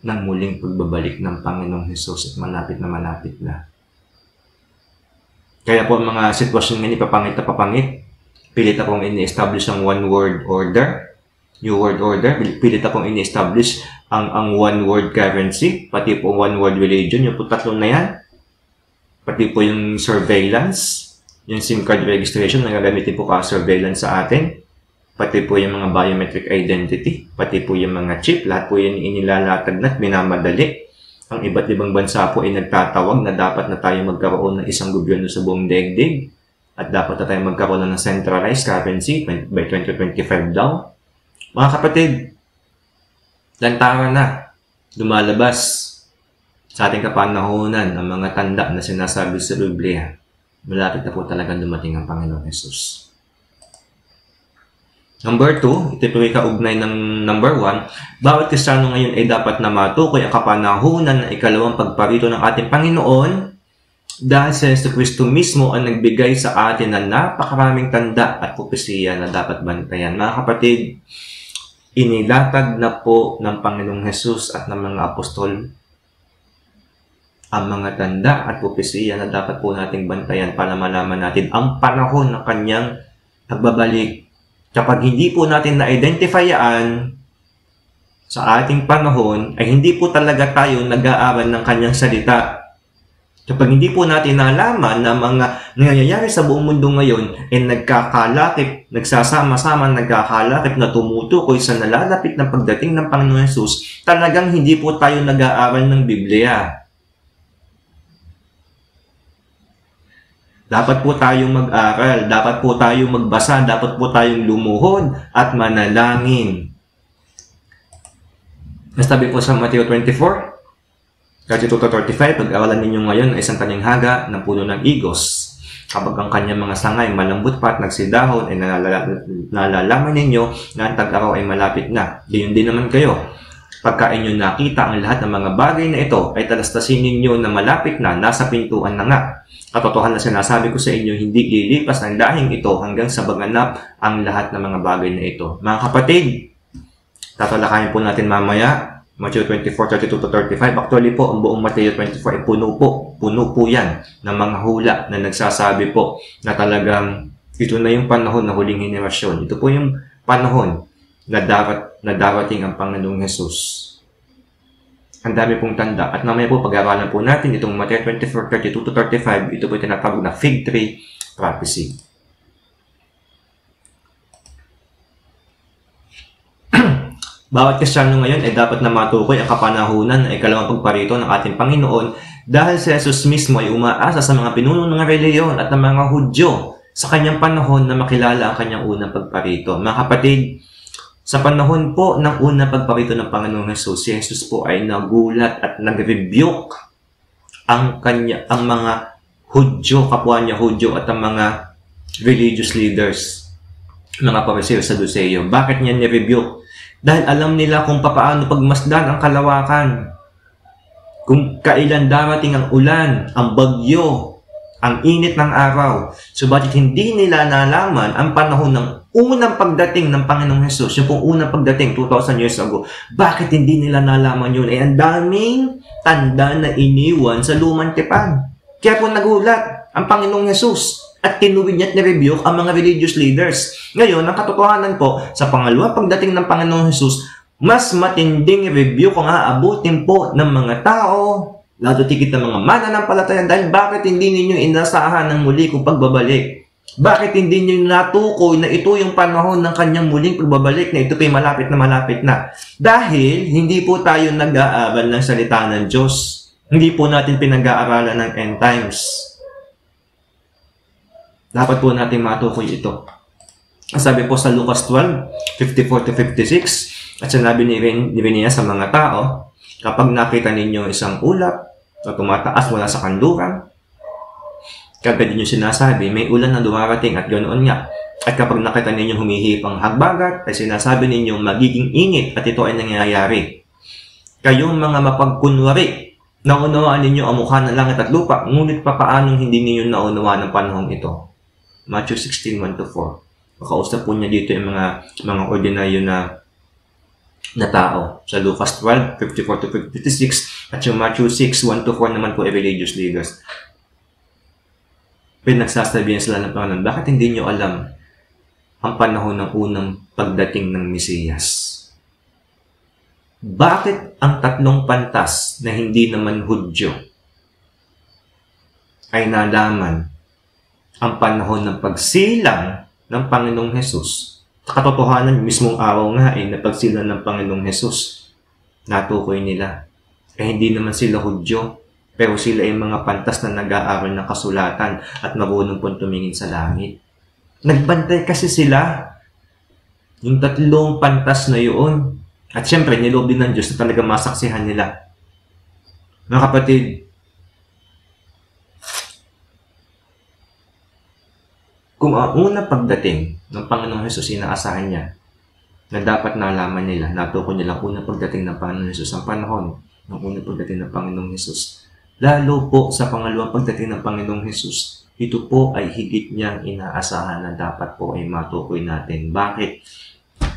ng muling pagbabalik ng Panginoong Hesus at malapit na. Kaya po mga sitwasyon nga ni papangit, pilit akong ini-establish ang one word order, new world order, pilit akong ini-establish ang one word currency, pati po one word religion, yung po tatlong na yan, pati po yung surveillance, yung SIM card registration na gagamitin po ka-surveillance sa atin, pati po yung mga biometric identity, pati po yung mga chip, lahat po yan inilalatag na at minamadali. Ang iba't ibang bansa po ay nagtatawag na dapat na tayo magkaroon ng isang gobyerno sa buong daigdig at dapat na tayo magkaroon ng centralized currency by 2025 daw. Mga kapatid, lantaran na lumalabas sa ating kapanahunan ang mga tanda na sinasabi sa Biblia. Malapit na po talagang dumating ang Panginoong Hesus. Number 2, ito po ay kaugnay ng number 1, bawat Kristiyano ngayon ay dapat na matukoy ang kapanahunan ng ikalawang pagparito ng ating Panginoon dahil si Jesucristo mismo ang nagbigay sa atin ng napakaraming tanda at propesiya na dapat bantayan. Mga kapatid, inilatag na po ng Panginoong Hesus at ng mga apostol ang mga tanda at propesiya na dapat po nating bantayan para malaman natin ang panahon ng kanyang pagbabalik. Kapag hindi po natin na-identify yan sa ating panahon, ay hindi po talaga tayo nag-aaral ng kanyang salita. Kapag hindi po natin nalaman na mga nangyayari sa buong mundo ngayon ay nagkakalakip, nagsasama-sama, nagkakalakip na tumutukoy sa nalalapit na pagdating ng Panginoon Hesus, talagang hindi po tayo nag-aaral ng Biblia. Dapat po tayong mag-aral, dapat po tayong magbasa, dapat po tayong lumuhod at manalangin. Nasabi po sa Mateo 24, 32-35, pag-aralan ninyo ngayon ay isang talinghaga ng puno ng igos. Kapag ang kanyang mga sangay malambot pa at nagsidahon, ay nalalaman ninyo na ang tag-araw ay malapit na. Gayon din naman kayo. Pagka inyo nakita ang lahat ng mga bagay na ito, ay talastasin ninyo na malapit na, nasa pintuan na nga. Katotohanan na sinasabi ko sa inyo, hindi lilipas ng dahing ito hanggang sa maganap ang lahat ng mga bagay na ito. Mga kapatid, tatalakayin po natin mamaya, Matthew 24, 32-35. Actually po, ang buong Matthew 24 ay puno po yan ng mga hula na nagsasabi po na talagang ito na yung panahon na huling henerasyon. Ito po yung panahon na darating ang Panginoong Hesus. Ang dami pong tanda. At mamaya po, pag-aralan po natin itong Matthew 24, 32-35, ito po tinatawag na fig tree prophecy. Bawat Kristiyano ngayon ay dapat na matukoy ang kapanahunan na ikalawang pagparito ng ating Panginoon dahil si Jesus mismo ay umaasa sa mga pinuno ng reliyon at ng mga Hudyo sa kanyang panahon na makilala ang kanyang unang pagparito. Mga kapatid, sa panahon po ng unang pagparito ng Panginoong Hesus, si Jesus po ay nagulat at nag-rebuke ang mga Hudyo, kapwa niya Hudyo at ang mga religious leaders, mga Pariseo sa Saduceo. Bakit niya ni-rebuke? Dahil alam nila kung paano pagmasdan ang kalawakan. kung kailan darating ang ulan, ang bagyo, ang init ng araw. Subalit hindi nila nalaman ang panahon ng unang pagdating ng Panginoong Hesus, yung pong unang pagdating 2,000 years ago. Bakit hindi nila nalaman yun? Eh, ang daming tanda na iniwan sa lumang tipan. Kaya po nagulat ang Panginoong Hesus at tinuwid niya at nirebuke ang mga religious leaders. Ngayon, ang katotohanan po, sa pangalawang pagdating ng Panginoong Hesus, mas matinding rebuke ang aabutin po ng mga tao, lalo tigit ng mga mananampalataya, dahil bakit hindi ninyo inasahan ng muli kung pagbabalik? Bakit hindi niyo natukoy na ito yung panahon ng kanyang muling pagbabalik, na ito pa'y malapit na malapit na? Dahil hindi po tayo nag-aaral ng salita ng Diyos. Hindi po natin pinag-aaralan ng end times. Dapat po natin matukoy ito. Sabi po sa Lucas 12:54-56, at sinabi ni Renia sa mga tao, kapag nakita ninyo isang ulap na tumataas mula sa kanluran, kapag ninyo sinasabi, may ulan na dumarating at ganoon nga. At kapag nakita ninyo humihipang hagbagat, ay sinasabi ninyo magiging init at ito ay nangyayari. Kayong mga mapagkunwari, naunawaan ninyo ang mukha ng langit at lupa, ngunit papaanong hindi ninyo naunawaan ang panahong ito? Matthew 16:1-4. Makausap po niya dito yung mga ordinaryo na tao. Sa Lucas 12:54-56 at yung Matthew 6:1-4 naman po ay religious leaders. Pinagsasabihan sila ng Panginoon, bakit hindi nyo alam ang panahon ng unang pagdating ng Mesiyas? Bakit ang tatlong pantas na hindi naman Hudyo ay nalaman ang panahon ng pagsilang ng Panginoong Hesus? Sa katotohanan, mismong araw nga ay napagsilang ng Panginoong Hesus. Natukoy nila. Hindi naman sila Hudyo. Pero sila ay mga pantas na nag-aaral ng kasulatan at marunong pong tumingin sa langit. Nagbantay kasi sila. Yung tatlong pantas na yun. At syempre, niloob din ng Diyos na talaga masaksihan nila. Mga kapatid, kung ang unang pagdating ng Panginoong Hesus, inaasahan niya na dapat nalaman nila, natukoy nila unang pagdating ng Panginoong Hesus, ang panahon ng unang pagdating ng Panginoong Hesus. Lalo po sa pangalawang pagdating ng Panginoong Hesus, ito po ay higit niyang inaasahan na dapat po ay matukoy natin. Bakit?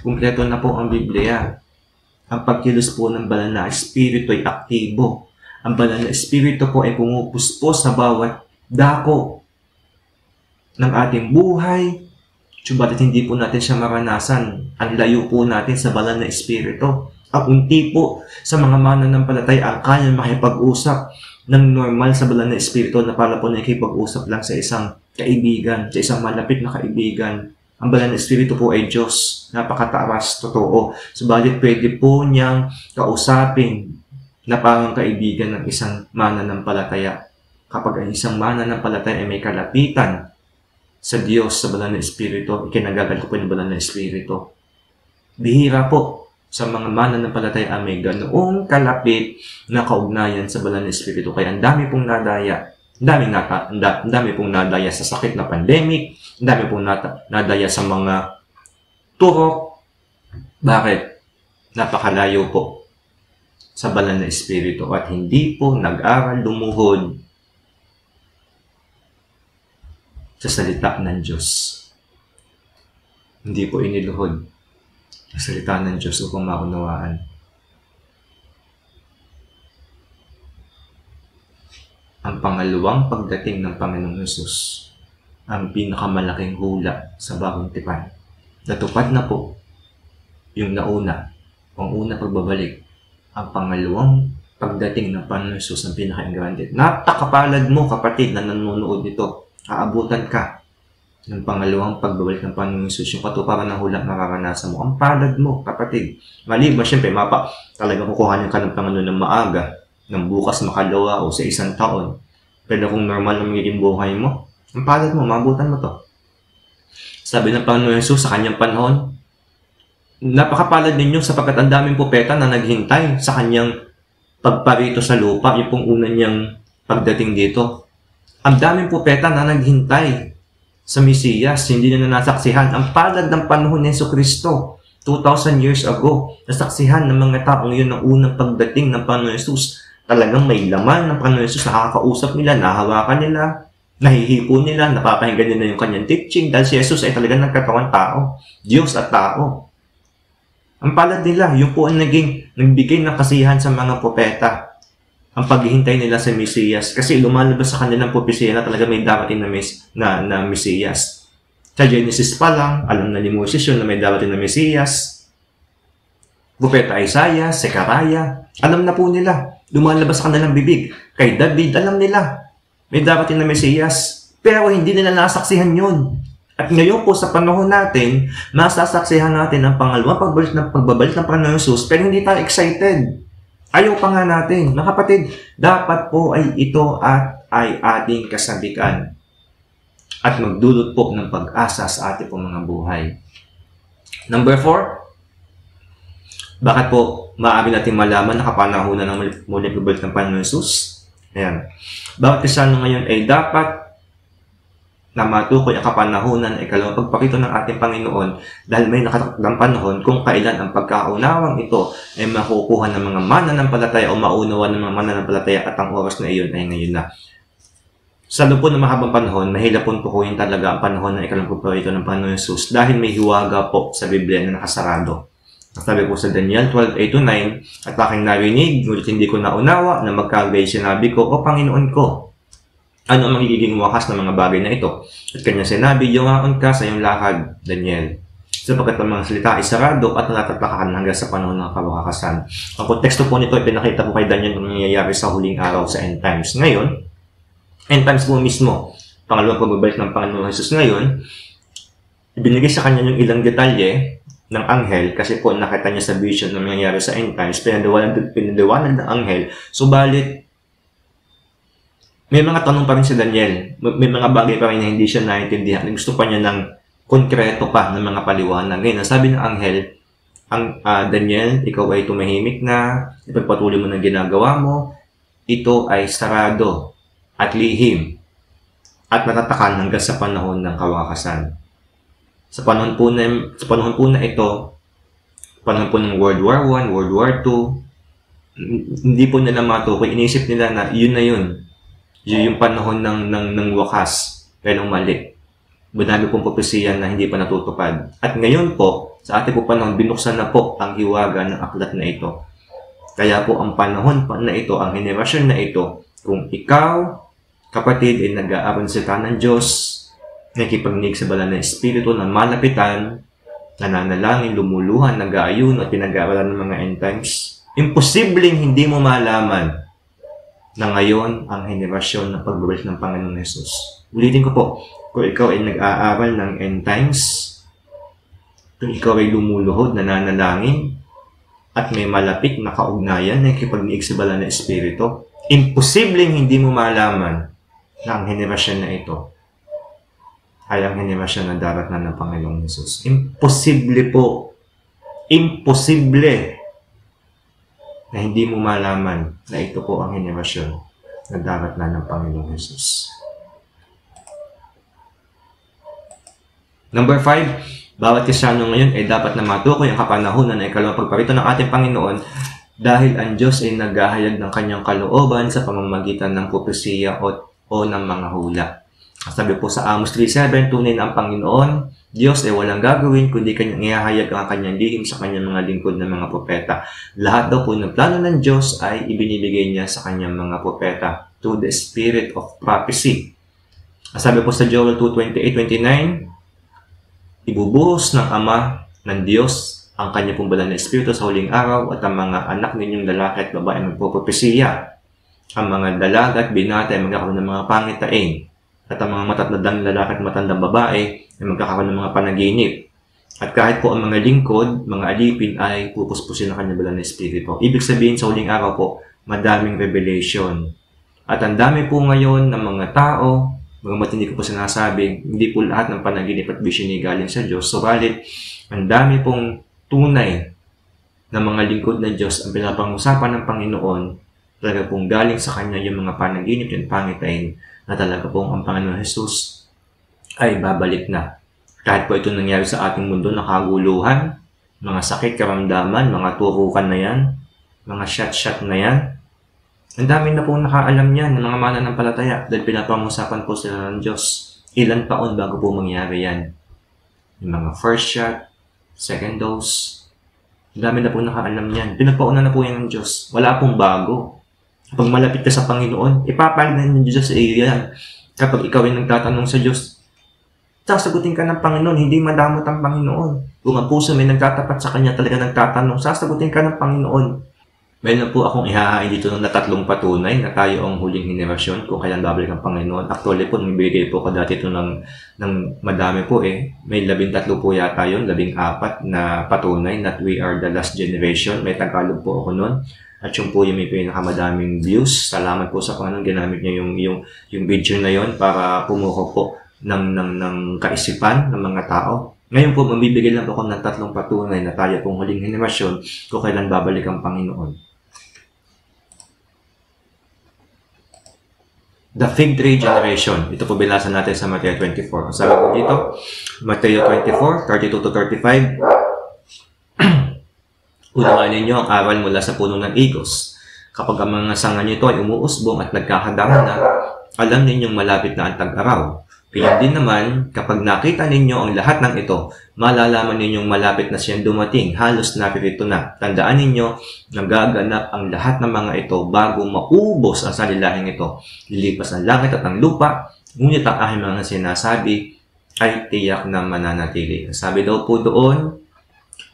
Kumpleto na po ang Biblia. Ang pagkilos po ng banal na espiritu ay aktibo. Ang banal na espiritu po ay pumupuspos sa bawat dako ng ating buhay. Subalit hindi po natin siya maranasan. Ang layo po natin sa banal na espiritu. Ang unti po sa mga mananampalataya ang kaya makipag-usap ng normal sa banal na espiritu na para po nakikipag-usap lang sa isang kaibigan, sa isang malapit na kaibigan. Ang banal na espiritu po ay Diyos. Napakataas, totoo. Subalit pwede po niyang kausapin na parang kaibigan ng isang mananampalataya. Kapag ang isang mananampalataya ay may kalapitan sa Diyos, sa banal na espiritu, ikinagagal ko po yung banal na espiritu. Bihira po sa mga mananampalataya ay may ganoong kalapit na kaugnayan sa banal na espiritu. Kaya ang dami pong nadaya. Ang dami pong nadaya sa sakit na pandemic. Ang dami pong nadaya sa mga turok. Bakit? Napakalayo po sa banal na espiritu at hindi po nag-aral lumuhod sa salita ng Diyos. Hindi po iniluhod ang salita ng Diyos upang maunawaan. Ang pangalawang pagdating ng Panginoong Hesus, ang pinakamalaking hula sa bagong tipan. Natupad na po yung nauna, ang una pagbabalik. Ang pangalawang pagdating ng Panginoong Hesus ang pinaka-grande. Napakapalad mo, kapatid, na nanonood nito. Aabutan ka ng pangalawang pagbabalik ng Panginoong Hesus, yung katuparan ng hula mararanasan mo. Ang palad mo, kapatid. Maliban, syempre, talagang kukuhanin ka ng Panginoon ng maaga, ng bukas makalawa o sa isang taon. Pero kung normal na magiging buhay mo, ang palad mo, maabutan mo to. Sabi ng Panginoong Hesus sa kanyang panahon, napakapalad ninyo sapagkat ang daming propeta na naghintay sa kanyang pagparito sa lupa, yung pong una niyang pagdating dito. Ang daming propeta na naghintay sa Mesiyas, hindi na nasaksihan ang palad ng panahon ni Jesucristo 2,000 years ago. Nasaksihan ng mga taong yun ang unang pagdating ng Panginoon Hesus. talagang may laman ng Panginoon Jesus, nakakausap nila, nahawakan nila, nahihipo nila, napapahinggan nila yung kanyang teaching dahil si Jesus ay talagang nagkatawang tao, Diyos at tao. Ang palad nila, yung po ang nagbigay ng kasiyahan sa mga propeta, ang paghihintay nila sa Mesiyas, kasi lumalabas sa kanilang propesya na talaga may darating na Mesiyas. Sa Genesis pa lang, alam na ni Moses yun na may darating na Mesiyas. Propeta Isaiah, Zechariah, alam na po nila. Lumalabas sa kanilang bibig. Kay David, alam nila. May darating na Mesiyas. Pero hindi nila nasaksihan yun. At ngayon po sa panahon natin, masasaksihan natin ang pangalawang pagbabalik ng Panginoon Jesus, pero hindi tayo excited. Ayaw pa nga natin. Mga kapatid, dapat po ay ito ay ating kasabikan at magdulot po ng pag-asa sa ating pong mga buhay. Number 4, bakit po maaari natin malaman na kapanahunan ng muling pagbalik ng Panginoon Jesus? Ayan. Bakit Kristiyano ngayon ay dapat na matukoy ang kapanahunan ay ikalawang pagpakita ng ating Panginoon dahil may nakatakdang panahon kung kailan ang pagkaunawang ito ay makukuha ng mga mananampalataya o maunawa ng mga mananampalataya at ang oras na iyon ay ngayon na. Sa lupon ng mahabang panahon, mahirap pong tukuyin talaga ang panahon na ikalawang pagpakita ng Panginoon Jesus dahil may hiwaga po sa Biblia na nakasarado. Sabi po sa Daniel 12:8-9, at aking narinig, ngunit hindi ko naunawa na magkagay sinabi ko, O Panginoon ko, ano ang magiging wakas ng mga bagay na ito? At kanya sinabi, yumaon ka sa iyong lakad, Daniel. Sapagkat ang mga salita ay sarado at natatlakahan hanggang sa panahon ng kawakasan. Ang konteksto po nito ay pinakita po kay Daniel kung nangyayari sa huling araw sa end times. Ngayon, end times po mismo, pangalawang pagbabalik ng Panginoon Jesus ngayon, ibinigay sa kanya yung ilang detalye ng anghel kasi po nakita niya sa vision na nangyayari sa end times, pinaliwanag ng anghel, subalit may mga tanong pa rin si Daniel. May mga bagay pa rin na hindi siya naiintindihan. Gusto pa niya ng konkreto pa ng mga paliwanag. Ngayon, sabi ng anghel, Daniel, ikaw ay tumahimik na, ipagpatuloy mo ng ginagawa mo, ito ay sarado at lihim at natatakan hanggang sa panahon ng kawakasan. Sa panahon po na ito, panahon po ng World War I, World War II, hindi po nila matukoy. Inisip nila na yun na yun. Yung panahon ng wakas, pero mali. Madami pong propesiya na hindi pa natutupad. At ngayon po, sa ating po panahon, binuksan na po ang hiwaga ng aklat na ito. Kaya po ang panahon na ito, ang henerasyon na ito, kung ikaw, kapatid, ay nag-aaral sa ng Diyos, nakikipagnig sa banal na Espiritu na malapitan, nananalangin, lumuluhan, nag-aayun at pinag-aaralan ng mga end times, imposibleng hindi mo malaman na ngayon ang henerasyon ng pagbabalik ng Panginoon Jesus. Ulitin ko po, kung ikaw ay nag-aaral ng end times, kung ikaw ay lumuluhod, nananalangin, at may malapit na kaugnayan na nakikipagniig sa banal na Espiritu, imposibleng hindi mo malaman na ang henerasyon na ito ay ang henerasyon na darat na ng Panginoong Jesus. Imposible po. Imposible na hindi mo malaman na ito po ang henerasyon na darat na ng Panginoong Jesus. Number 5, bawat Kristiyano ngayon ay dapat na matukoy ang kapanahunan na ikalawang pagparito ng ating Panginoon dahil ang Diyos ay naghahayag ng kanyang kalooban sa pamamagitan ng propesiya o ng mga hula. Sabi po sa Amos 3:7, tunay na ang Panginoon, Diyos ay walang gagawin kundi kanyang ihahayag ang kanyang lihim sa kanyang mga lingkod ng mga propeta. Lahat daw po ng plano ng Diyos ay ibinibigay niya sa kanyang mga propeta through the spirit of prophecy. Sabi po sa Joel 2:28-29, ibubuhos ng Ama ng Diyos ang kanyang pong banal na Espiritu sa huling araw at ang mga anak ninyong lalaki at babae ay magpropesiya. Ang mga dalaga at binata ay magkakaroon ng mga pangitain. At ang mga matatandang lalaki at matandang babae ay magkakaroon ng mga panaginip. At kahit po ang mga lingkod, mga alipin ay pupuspusin ng kanyang banal na Espiritu. Ibig sabihin sa huling araw po, madaming revelation. At ang dami po ngayon ng mga tao, mga matindi ko po sinasabi, hindi po lahat ng panaginip at vision ay galing sa Diyos. Subalit, ang dami pong tunay na mga lingkod ng Diyos ang pinapangusapan ng Panginoon, talaga pong galing sa Kanya yung mga panaginip at pangitain na talaga pong ang Panginoon Jesus ay babalik na. Kahit po ito nangyari sa ating mundo na kaguluhan, mga sakit, karamdaman, mga turukan na yan, mga shot-shot na yan, Ang dami na pong nakaalam yan ng mga mananampalataya dahil pinapangusapan po sila ng Diyos. Ilan taon bago po mangyari yan? Yung mga first shot, second dose, ang dami na po nakaalam yan. Pinagpauna na po yan ng Diyos. Wala pong bago. Kapag malapit ka sa Panginoon, ipapalag na ng Diyos sa iyo yan. Kapag ikaw ay nagtatanong sa Diyos, sasagutin ka ng Panginoon, hindi madamot ang Panginoon. Kung ang puso may nagtatapat sa Kanya, talaga nagtatanong, sasagutin ka ng Panginoon. Meron po akong ihahain dito ng tatlong patunay na tayo ang huling henerasyon kung kailan babalik ang Panginoon. Actually po, nagbigay po ko dati ito ng madami po eh. May 13 po yata yun, 14 na patunay that we are the last generation. May Tagalog po ako nun. At yung po yung may pinakamadaming views. Salamat po sa Panginoon, ginamit niya yung video na yon para pumuko po ng kaisipan ng mga tao. Ngayon po, mabibigay lang po ako ng tatlong patunay na tayo pong huling henerasyon kung kailan babalik ang Panginoon. The fig tree generation. Ito po binasa natin sa Mateo 24. Sabi ko dito, Mateo 24, 32 to 35. Unawain ninyo ang aral mula sa puno ng igos. Kapag ang mga sanga nito ay umuusbong at nagkakadama na, alam ninyong malapit na ang tag-araw. Kaya din naman, kapag nakita ninyo ang lahat ng ito, malalaman ninyong malapit na siyang dumating, halos napirito na. Tandaan ninyo, nagaganap ang lahat ng mga ito bago maubos ang salilahing ito. Lilipas ang langit at ang lupa, ngunit ang aking mga sinasabi ay tiyak na mananatili. Sabi daw po doon,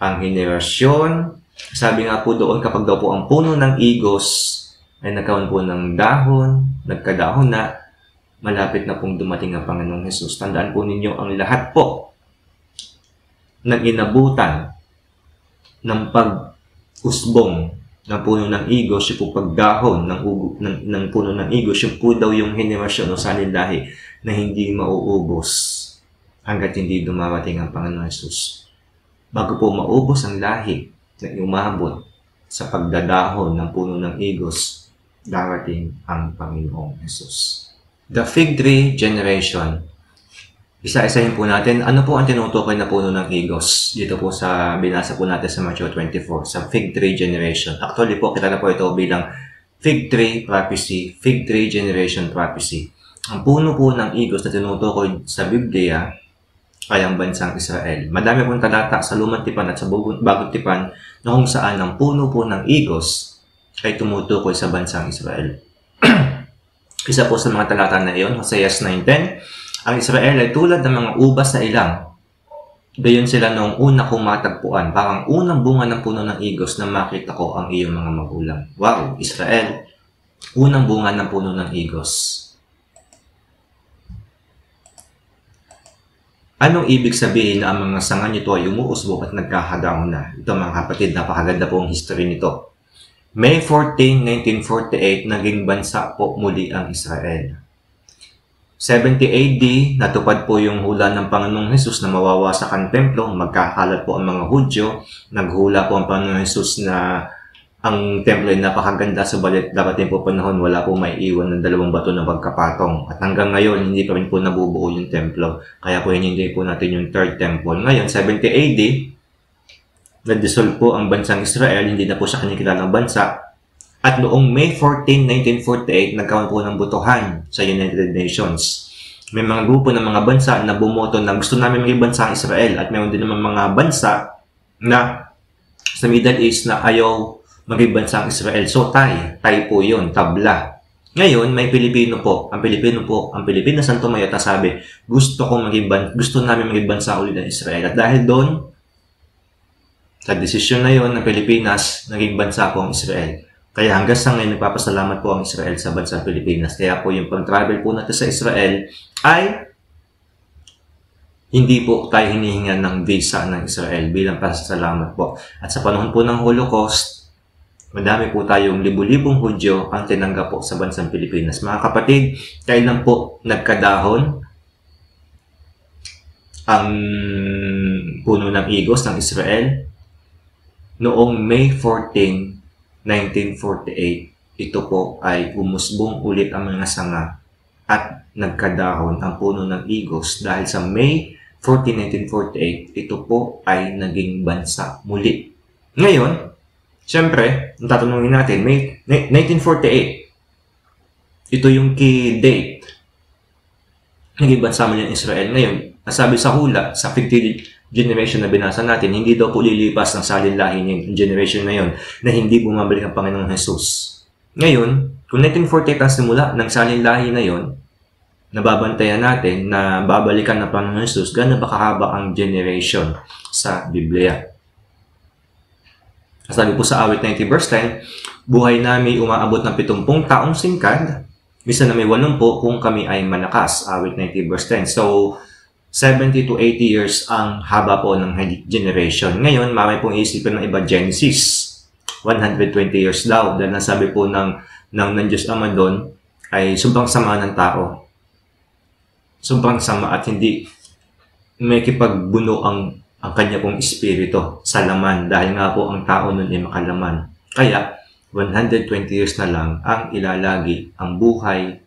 ang henerasyon, sabi nga po doon, kapag daw po ang puno ng igos ay nagkaroon po ng dahon, nagkadahon na, malapit na pong dumating ang Panginoong Hesus. Tandaan po ninyo ang lahat po ng inabutan ng pag-usbong ng puno ng igos, yung po pagdahon ng puno ng igos, yung po daw yung henerasyon o salinlahi na hindi mauubos hanggat hindi dumarating ang Panginoong Hesus. Bago po maubos ang lahi na umabot sa pagdadahon ng puno ng igos, darating ang Panginoong Hesus. The fig tree generation. Isa-isahin po natin, ano po ang tinutukoy na puno ng igos? Dito po sa binasa po natin sa Matthew 24, sa fig tree generation. Actually po, kilala po ito bilang fig tree prophecy, fig tree generation prophecy. Ang puno po ng igos na tinutukoy sa Biblia ay ang bansang Israel. Madami pong talata sa Lumang Tipan at sa Bagong Tipan na kung saan ang puno po ng igos ay tumutukoy sa bansang Israel. Isa po sa mga talata na iyon, Hoseas 9:10, ang Israel ay tulad ng mga ubas na ilang. Gayon sila noong una kong matagpuan, parang unang bunga ng puno ng igos na makita ko ang iyong mga magulang. Wow, Israel, unang bunga ng puno ng igos. Anong ibig sabihin na ang mga sanga nito ay umuusbong at nagkakadahon na? Ito mga kapatid, napakaganda po ang history nito. May 14, 1948, naging bansa po muli ang Israel. 70 AD, natupad po yung hula ng Panginoong Hesus na mawawasak ang templo, magkakalat po ang mga Hudyo, naghula po ang Panginoong Hesus na ang templo ay napakaganda, subalit darating po panahon wala po maiiwan ng 2 bato na pagkapatong. At hanggang ngayon, hindi pa rin po nabubuo yung templo. Kaya po hindi po natin yung third temple. Ngayon, 70 AD, nag-dissolve po ang bansang Israel, hindi na po siya kinikilalang bansa. At noong May 14, 1948, nagkaroon po ng botohan sa United Nations. May mga grupo ng mga bansa na bumoto na gusto namin maging bansa ang Israel at mayroon din naman mga bansa na sa Middle East na ayaw maging bansa ang Israel. So tay po yun, tabla. Ngayon, may Pilipino po. Ang Pilipinas ang tumayo at sabi, gusto namin maging bansa ulit ng Israel. At dahil doon, sa desisyon na yon ng Pilipinas, naging bansa po ang Israel. Kaya hanggang sa ngayon, nagpapasalamat po ang Israel sa bansang Pilipinas. Kaya po yung pag-travel po natin sa Israel ay hindi po tayo hinihingan ng visa ng Israel bilang pasasalamat po. At sa panahon po ng Holocaust, madami po tayong libu-libong Hudyo ang tinanggap po sa bansang Pilipinas. Mga kapatid, kailan po nagkadahon ang puno ng igos ng Israel? Noong May 14, 1948, ito po ay umusbong ulit ang mga sanga at nagkadahon ang puno ng igos dahil sa May 14, 1948, ito po ay naging bansa muli. Ngayon, siyempre, tatanungin natin, May 1948, ito yung key date. Naging bansa man yung Israel. Ngayon, nasabi sa hula, sa 50 generation na binasa natin, hindi daw po lilipas ng salinlahin yung generation na yun na hindi bumabalik ang Panginoong Jesus. Ngayon, kung 1948 ang simula ng salinlahi na yun, nababantayan natin na babalikan ng Panginoong Jesus, gano'n ba kahaba ang generation sa Biblia? Sabi po sa awit 90 verse 10, buhay namin umaabot ng 70 taong singkad, bisa na may 80 kung kami ay malakas. Awit 90 verse 10. So, 70 to 80 years ang haba po ng generation. Ngayon, may pong isipin ng iba, Genesis. 120 years daw. Dahil nasabi po ng Diyos Ama doon, ay sobrang sama ng tao. Sobrang sama at hindi may kipagbuno ang kanya pong espiritu sa laman. Dahil nga po ang tao noon ay makalaman. Kaya, 120 years na lang ang ilalagi ang buhay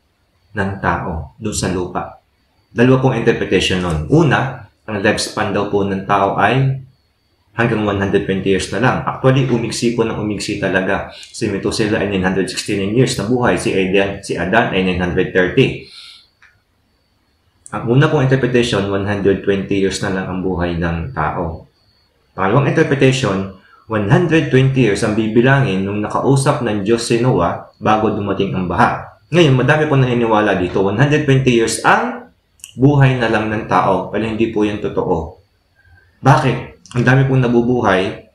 ng tao doon sa lupa. Dalawa pong interpretation nun. Una, ang lifespan daw po ng tao ay hanggang 120 years na lang. Actually, umigsi po ng umigsi talaga. Si Methuselah ay 969 years na buhay. Si Adan ay 930. Ang una pong interpretation, 120 years na lang ang buhay ng tao. Pangalawang interpretation, 120 years ang bibilangin nung nakausap ng Diyos si Noah bago dumating ang baha. Ngayon, madami po naniniwala dito. 120 years ang buhay na lang ng tao, pero hindi po yan totoo. Bakit? Ang dami pong nabubuhay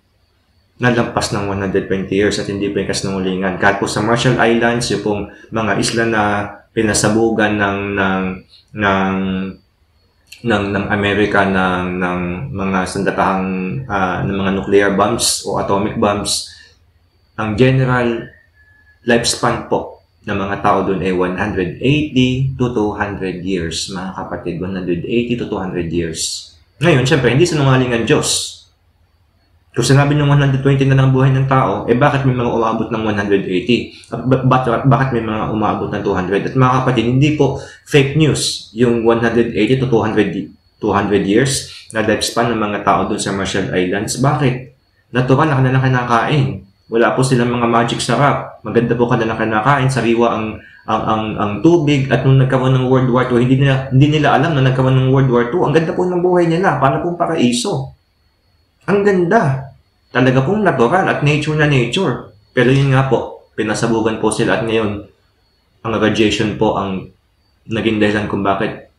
na lampas ng 120 years at hindi po yung kasinungalingan. Kahit po sa Marshall Islands, yung pong mga isla na pinasabugan ng Amerika ng mga sandatahang ng mga nuclear bombs o atomic bombs, ang general lifespan po ng mga tao doon ay 180 to 200 years, mga kapatid. 180 to 200 years. Ngayon, syempre, hindi sinungaling ang Diyos. Kung sinabi ng 120 na lang buhay ng tao, bakit may mga umabot ng 180? Bakit may mga umabot ng 200? At mga kapatid, hindi po fake news yung 180 to 200 years na lifespan ng mga tao doon sa Marshall Islands. Bakit? Natural na kanilang kinakain. Wala po silang mga magic sarap. Maganda po kanilang kinakain. Sariwa ang tubig. At nung nagkaroon ng World War II, hindi nila alam na nagkaroon ng World War II. Ang ganda po ng buhay nila. Para pong paraiso. Ang ganda. Talaga pong natural at nature na nature. Pero yun nga po, pinasabugan po sila at ngayon, ang radiation po ang naging dahilan kung bakit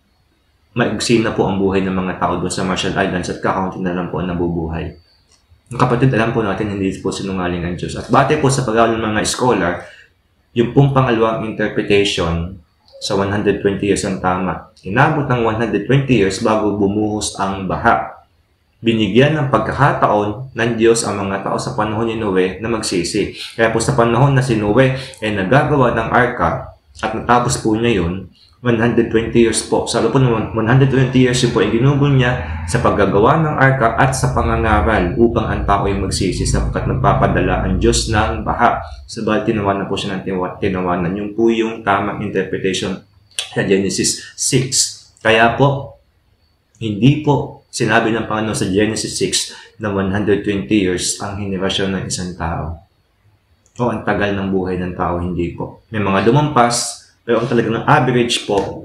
maigsi na po ang buhay ng mga tao doon sa Marshall Islands at kakaunti na lang po ang nabubuhay. Ang kapatid, alam po natin, hindi po sinungaling ang Diyos. At bate po sa pag-aaral ng mga scholar, yung pong pangalawang interpretation sa 120 years ang tama. Inabot ng 120 years bago bumuhos ang baha. Binigyan ng pagkakataon ng Diyos ang mga tao sa panahon ni Noe na magsisi. Kaya po sa panahon na si Noe ay nagagawa ng arka at natapos po niya yun, 120 years po. Sa loob po ng 120 years yun po ay ginugol niya sa paggagawa ng arka at sa pangangaral upang ang tao ay magsisi sapagkat nagpapadala ang Diyos ng baha. Sabagat tinawanan po siya ng tinawanan. Yung po yung tamang interpretation sa Genesis 6. Kaya po, hindi po sinabi ng Panginoon sa Genesis 6 na 120 years ang henerasyon ng isang tao. O ang tagal ng buhay ng tao, hindi po. May mga lumampas, pero ang talagang average po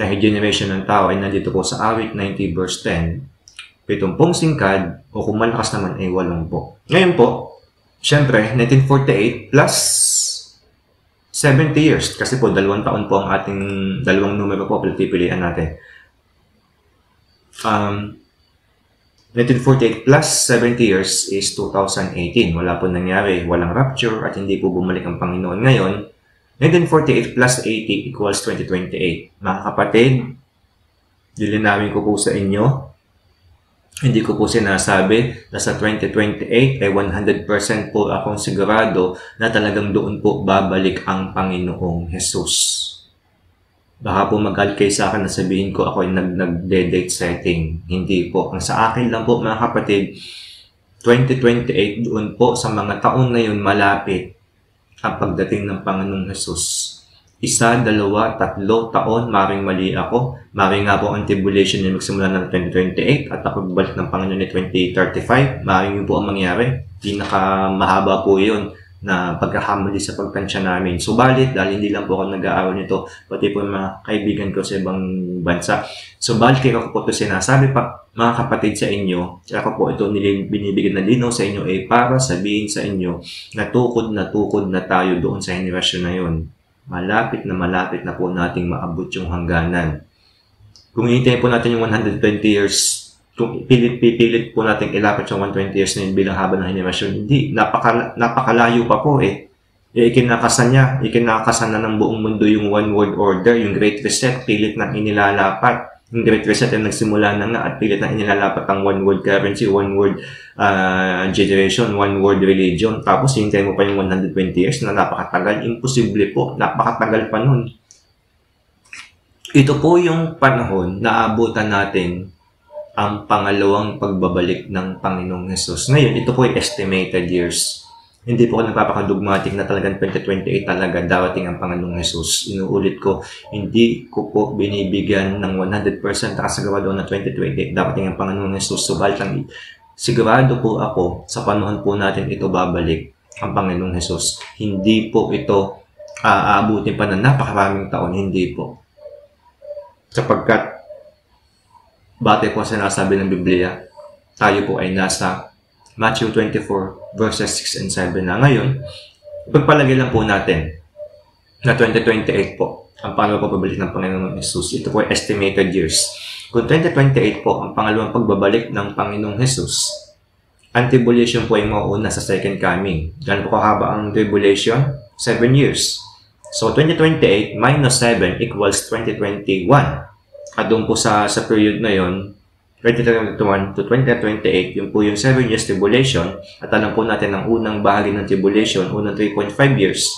na generation ng tao ay nandito po sa awit 90 verse 10. 70 singkad o kung malakas naman ay 80 po. Ngayon po, syempre, 1948 plus 70 years. Kasi po, 2 taon po ang ating dalawang numero po pipilian natin. 1948 plus 70 years is 2018. Wala po nangyari. Walang rapture at hindi po bumalik ang Panginoon. Ngayon, 1948 plus 80 equals 2028. Mga kapatid, lilinawin ko po sa inyo. Hindi ko po sinasabi na sa 2028 ay 100% po akong sigurado na talagang doon po babalik ang Panginoong Jesus. Baka po magalit kayo sa akin na sabihin ko ako ay nag-date setting. Hindi po. Ang sa akin lang po mga kapatid, 2028 doon po sa mga taon na yun malapit ang pagdating ng Panginoong Jesus. 1, 2, 3 taon, maring mali ako. Maring nga po ang tribulation niya magsimula ng 2028 at ako balik ng Panginoon ni 2035. Maring yun po ang mangyari. Pinakamahaba po yun na pagkakamali sa pagtansya namin. Subalit, dahil hindi lang po ako nag-aaral nito, pati po yung mga kaibigan ko sa ibang bansa. Subalit, kaya ko po ito sinasabi pa, mga kapatid sa inyo, kaya ko po ito binibigyan na linaw sa inyo ay para sabihin sa inyo na tukod na tayo doon sa henerasyon na yun. Malapit na po nating maabot yung hangganan. Kung hihintayin po natin yung 120 years, kung pipilit po natin ilapit yung 120 years na yun bilang haba ng henerasyon, hindi. Napakalayo pa po eh. Ikinakasan na ng buong mundo yung one world order, yung Great Reset, pilit na inilalapat. Yung Great Reset ay nagsimula na nga at pilit na inilalapat ang one world currency, one world generation, one world religion. Tapos hihintayin mo pa yung 120 years na napakatagal. Imposible po. Napakatagal pa nun. Ito po yung panahon na abutan natin ang pangalawang pagbabalik ng Panginoong Hesus. Ngayon, ito po ay estimated years. Hindi po ako nagpapakadogmatic na talagang 2028 talaga darating ang Panginoong Hesus. Inuulit ko, hindi ko po binibigyan ng 100% nakasagawa doon na 2028 darating ang Panginoong Hesus. Subalit ang sigurado po ako sa panahon po natin ito babalik ang Panginoong Hesus. Hindi po ito aabutin pa ng napakaraming taon. Hindi po. Sapagkat bate po sa sinasabi ng Biblia, tayo po ay nasa Matthew 24 verses 6 and 7 na. Ngayon, ipagpalagay lang po natin na 2028 po ang pangalawang pagbabalik ng Panginoong Hesus. Ito po ay estimated years. Kung 2028 po ang pangalawang pagbabalik ng Panginoong Hesus, ang tribulation po ay mauuna sa second coming. Gano'n po kahaba ang tribulation? 7 years. So, 2028 minus 7 equals 2021. At doon po sa period na yon, 2021 to 2028, yun po yung 7 years tribulation. At alam po natin ang unang bahagi ng tribulation, unang 3.5 years,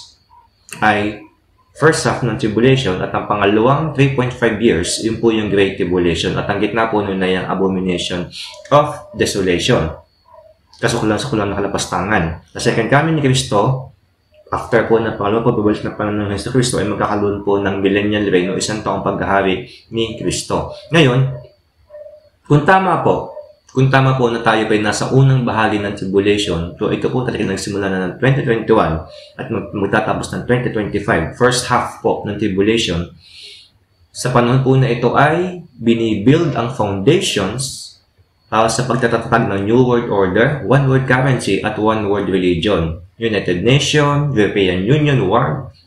ay first half ng tribulation. At ang pangalawang 3.5 years, yun po yung Great Tribulation. At ang gitna po nun na yung abomination of desolation. Kasukulan-sukulan na kalapastangan. Sa second coming ni Kristo, after po na pangalawang pagbabalik ng Panginoong Hesus Kristo ay magkakaroon po ng millennial reign o isang taong paghahari ni Kristo. Ngayon, kung tama po na tayo pa nasa unang bahagi ng tribulation, so ito po talaga nagsimula na ng 2021 at magtatapos ng 2025, first half po ng tribulation, sa panahon po na ito ay binibuild ang foundations sa pagtatatag ng New World Order, One World Currency at One World Religion. United Nations, European Union,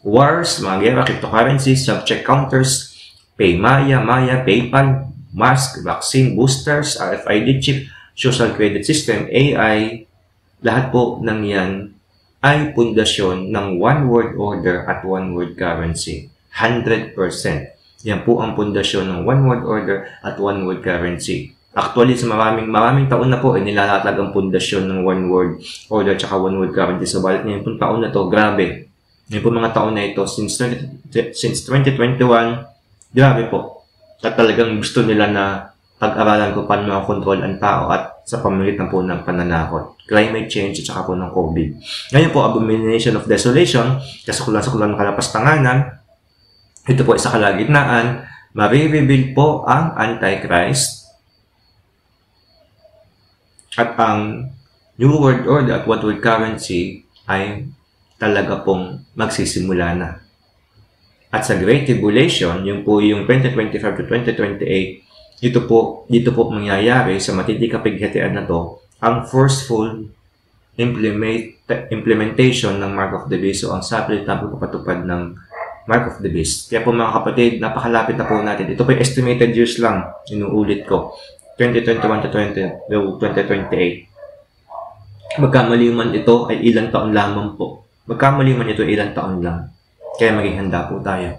wars, mga gera, cryptocurrencies, subject counters, Paymaya, Maya, PayPal, mask, vaccine, boosters, RFID chip, social credit system, AI, lahat po ng yan ay pundasyon ng One World Order at One World Currency. 100%. Yan po ang pundasyon ng One World Order at One World Currency. Actually, sa maraming taon na po, nilalatag ang pundasyon ng One World Order at One World Currency. So, balik ngayon po taon na to, grabe. Ngayon po mga taon na ito, since 2021, grabe po. At talagang gusto nila na pag-aralan ko paano makontrol ang tao at sa pamamagitan po ng pananakot. Climate change at saka po ng COVID. Ngayon po, abomination of desolation, kasukulan-sukulan ng kalapastanganan, ito po sa kalagitnaan, marireveal po ang Antichrist. At ang New World Order at One World Currency ay talaga pong magsisimula na. At sa Great Tribulation, yung po yung 2025 to 2028, dito po mangyayari sa matinding kapighatian na to, ang forceful implementation ng Mark of the Beast o ang saplit na pagpapatupad ng Mark of the Beast. Kaya po mga kapatid, napakalapit na po natin. Ito po yung estimated years lang, inuulit ko. 2021 to 2028. Magkamali man ito ay ilang taon lamang po. Magkamali man ito ay ilang taon lang. Kaya maging handa po tayo.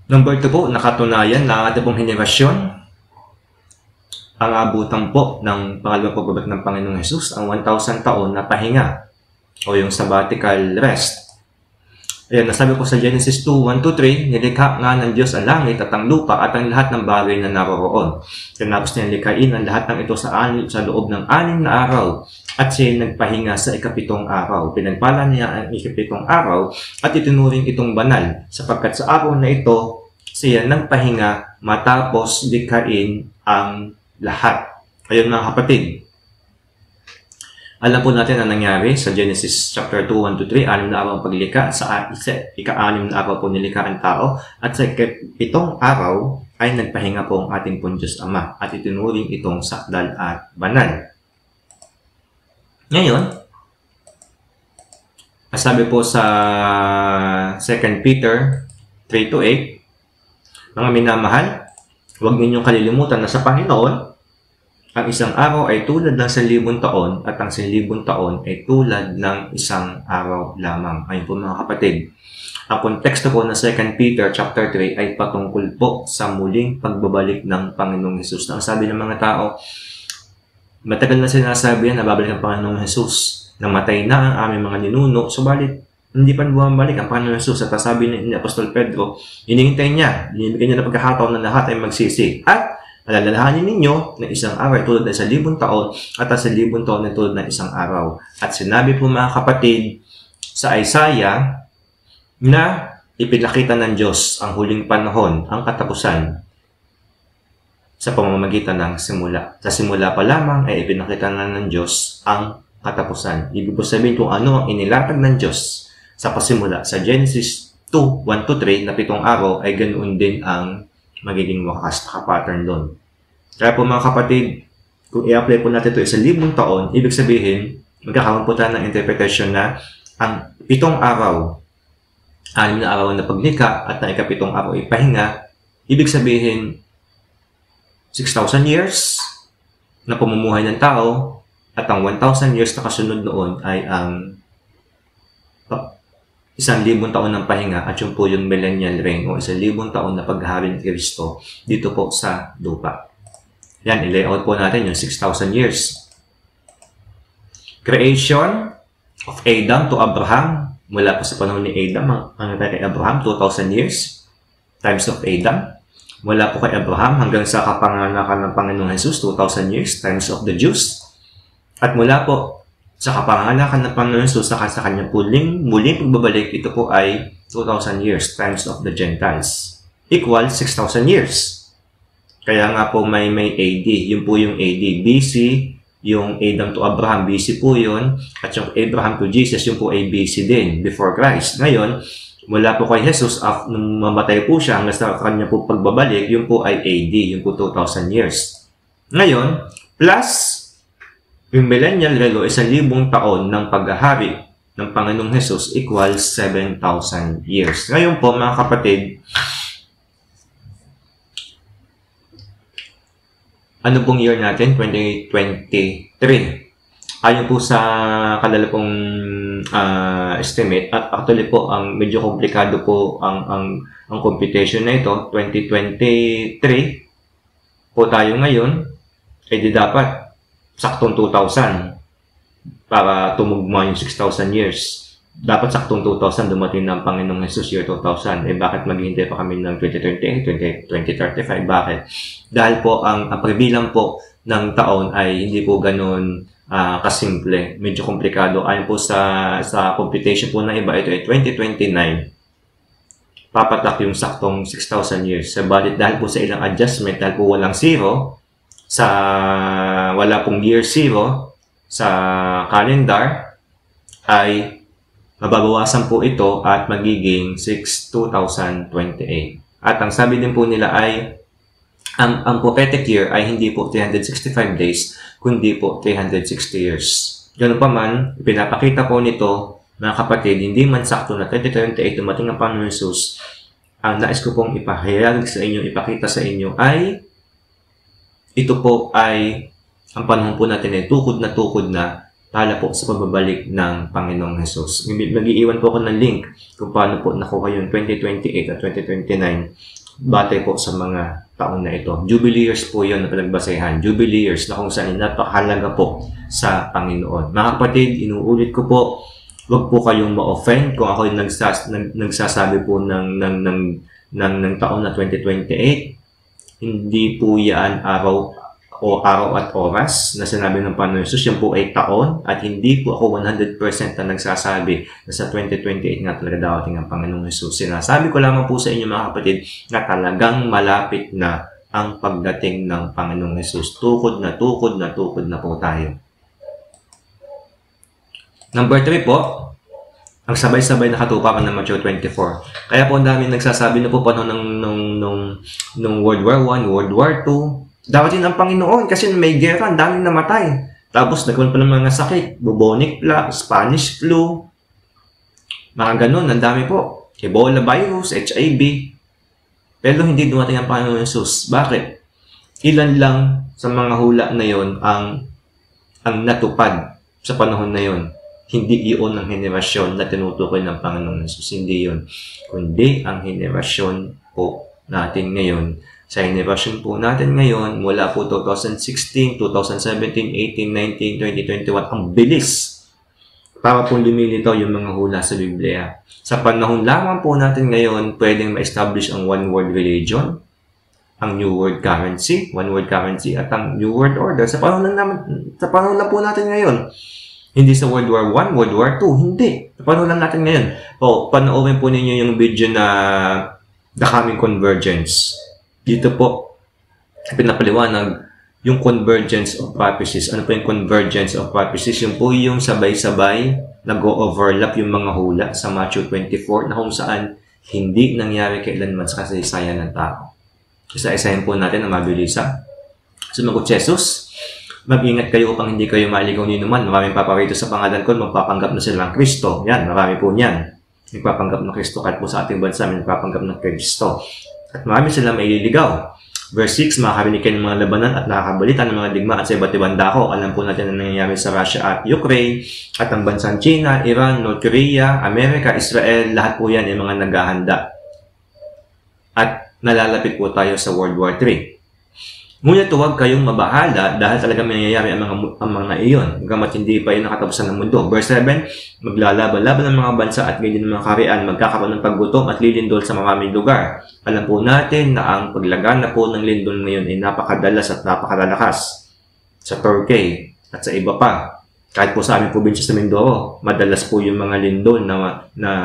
Number 2 po, nakatunayan na ating pong henerasyon ang abutan po ng pangalawang pagbabalik ng Panginoong Hesus, ang 1,000 taon na pahinga o yung sabbatical rest. Ayan, nasabi ko sa Genesis 2:1-3, nilikha nga ng Diyos ang langit at ang lupa at ang lahat ng bagay na naroroon. Tinapos niya likhain ang lahat ng ito sa loob ng 6 na araw at siya nagpahinga sa ikapitong araw. Pinagpala niya ang ikapitong araw at itinuring itong banal sapagkat sa araw na ito siya nagpahinga matapos likhain ang lahat. Ayun mga kapatid, Alam po natin ang nangyari sa Genesis chapter 2, 1-3, 6 na araw ang paglikha. Sa ika-6 na araw po nilikha ang tao. At sa ika-7 araw ay nagpahinga po ang ating pong Diyos Ama at itinuring itong sakdal at banal. Ngayon, sabi po sa 2 Peter 3-8, mga minamahal, huwag ninyong kalilimutan na sa Panginoon, ang isang araw ay tulad ng 1,000 taon at ang 1,000 taon ay tulad ng isang araw lamang. Ayun po mga kapatid. Ang konteksto po ng 2 Peter chapter 3 ay patungkol po sa muling pagbabalik ng Panginoong Hesus. Ang sabi ng mga tao, matagal na sinasabi yan na babalik ang Panginoong Hesus. Namatay na ang aming mga ninuno, subalit hindi pa bumabalik ang Panginoong Hesus. At sabi ni Apostol Pedro, hinihintay niya, binibigyan niya ng pagkakataon na lahat ay magsisi. At alalahanin ninyo na isang araw ay tulad ng 1,000 taon at ang 1,000 taon ay tulad ng isang araw. At sinabi po mga kapatid sa Isaiah na ipinakita ng Diyos ang huling panahon, ang katapusan sa pamamagitan ng simula. Sa simula pa lamang ay ipinakita na ng Diyos ang katapusan. Ibig po sabihin kung ano ang inilatag ng Diyos sa pasimula. Sa Genesis 2, 1-3 na 7 araw ay ganoon din ang magiging wakas na pattern doon. Kaya po mga kapatid, kung i-apply po natin ito sa 1,000 taon, ibig sabihin, magkakaroon po tayo ng interpretation na ang 7 araw, 6 na araw na paglikha at ang ika-7 araw ay pahinga, ibig sabihin, 6,000 years na pamumuhay ng tao at ang 1,000 years na kasunod noon ay ang 1,000 taon ng pahinga at yun po yung millennial reign o 1,000 taon na paghahari ni Kristo dito po sa lupa. Yan, i-layout po natin yung 6,000 years. Creation of Adam to Abraham, mula po sa panahon ni Adam, hanggang kay Abraham, 2,000 years, times of Adam. Mula po kay Abraham hanggang sa kapanganakan ng Panginoong Jesus, 2,000 years, times of the Jews. At mula po sa kapanganakan ng Panginoon Jesus sa kanyang muling pagbabalik, ito po ay 2,000 years times of the Gentiles. Equal 6,000 years. Kaya nga po may AD. Yun po yung AD. BC, yung Adam to Abraham, BC po yun. At yung Abraham to Jesus, yun po ay BC din, before Christ. Ngayon, mula po kay Jesus, nung mamatay po siya hanggang sa kanya po pagbabalik, yun po ay AD. Yun po 2,000 years. Ngayon, plus yung millennial reign o 1,000 taon ng paghahari ng Panginoong Jesus equals 7,000 years. Ngayon po mga kapatid, ano pong year natin? 2023. Ayon po sa kalalapong estimate at actually po ang medyo komplikado po ang computation na ito. 2023 po tayo ngayon, eh di dapat saktong 2,000 para tumugma yung 6,000 years. Dapat saktong 2,000 dumating ng Panginoong Jesus year 2,000. Eh bakit maghihintay pa kami ng 2028, 2035? Bakit? Dahil po ang pagbilang po ng taon ay hindi po ganun kasimple. Medyo komplikado. Ayon po sa computation po ng iba, ito ay 2029. Papatak yung saktong 6,000 years. Sabalit dahil po sa ilang adjustment, dahil po walang zero, wala pong year 0 sa calendar, ay mababawasan po ito at magiging 2028. At ang sabi din po nila ay ang prophetic year ay hindi po 365 days, kundi po 360 years. Ganun pa man, pinapakita po nito, mga kapatid, hindi man sakto na 2028 dumating ang Panginoon Jesus. Ang nais ko pong ipahayag sa inyo, ipakita sa inyo ay ito po ay ang panahon po natin ay tukod na para po sa pagbabalik ng Panginoong Jesus. Mag-iiwan po ako ng link kung paano po nakuha yung 2028 at 2029 batay po sa mga taon na ito. Jubilee years po yun na pinagbasehan. Jubilee years na kung saan napakahalaga po sa Panginoon. Mga kapatid, inuulit ko po, huwag po kayong ma-offend kung ako yung nagsasabi po ng taon na 2028. Hindi po yan araw at oras na sinabi ng Panginoon Jesus. Yan po ay taon at hindi po ako 100% na nagsasabi na sa 2028 nga talaga dawating ang Panginoong Jesus. Sinasabi ko lamang po sa inyo mga kapatid na talagang malapit na ang pagdating ng Panginoong Jesus. Tukod na po tayo. Number 3 po, ang sabay-sabay na katuparan ng Matthew 24. Kaya po ang dami nagsasabi na po panahon nung World War I, World War II, dapat din ang Panginoon kasi may gera, ang daming namatay. Tapos nagkaroon pa ng mga sakit, bubonic plague, Spanish flu, mga ganun, ang dami po. Ebola virus, HIV. Pero hindi dumating ang Panginoon Jesus. Bakit? Ilan lang sa mga hula na yon ang natupad sa panahon na yon. Hindi iyon ang henerasyon na tinutukoy ng Panginoon Jesus. Hindi yun. Kundi ang henerasyon po natin ngayon. Sa henerasyon po natin ngayon, mula po 2016, 2017, 18, 19, 20, 21, ang bilis para po lumilitaw yung mga hula sa Biblia. Sa panahon lamang po natin ngayon, pwedeng ma-establish ang one world religion, ang New World Currency, one world currency, at ang New World Order. Sa panahon lang po natin ngayon. Hindi sa World War I, World War II, hindi. Sa panahon lang natin ngayon. Panoorin po ninyo yung video na The Coming Convergence. Dito po, pinapaliwanag yung convergence of prophecies. Ano po yung convergence of prophecies? Yung po yung sabay-sabay nag-overlap yung mga hula sa Matthew 24 na kung saan hindi nangyari kailanman sa kasaysayan ng tao. Isa-isahin po natin na mabilisa. Sumagot si Jesus, mag-ingat kayo upang hindi kayo maligaw ni naman. Maraming paparito sa pangalan ko, magpapanggap na silang Kristo. Yan, marami po niyan. Nagpapanggap ng Kristo kahit po sa ating bansa, may nagpapanggap ng Kristo. At marami silang maililigaw. Verse 6, makakarinig kayo ng mga labanan at nakakabalita ng mga digmaan at sa iba't ibang dako. Alam po natin na nangyayari sa Russia at Ukraine at ang bansang China, Iran, North Korea, Amerika, Israel, lahat po yan ay mga naghahanda. At nalalapit po tayo sa World War III. Ngunit huwag kayong mabahala dahil talaga mangyayari ang mga iyon. Hanggamat hindi pa yun nakatapusan ng mundo. Verse 7, maglalaban-laban ng mga bansa at ganyan ng mga karian, magkakaroon ng paggutom at lilindol sa maraming lugar. Alam po natin na ang paglagana po ng lindol ngayon ay napakadalas at napakalalakas sa Turkey at sa iba pa. Kahit po sa aming probinsya sa Mindoro, madalas po yung mga lindol na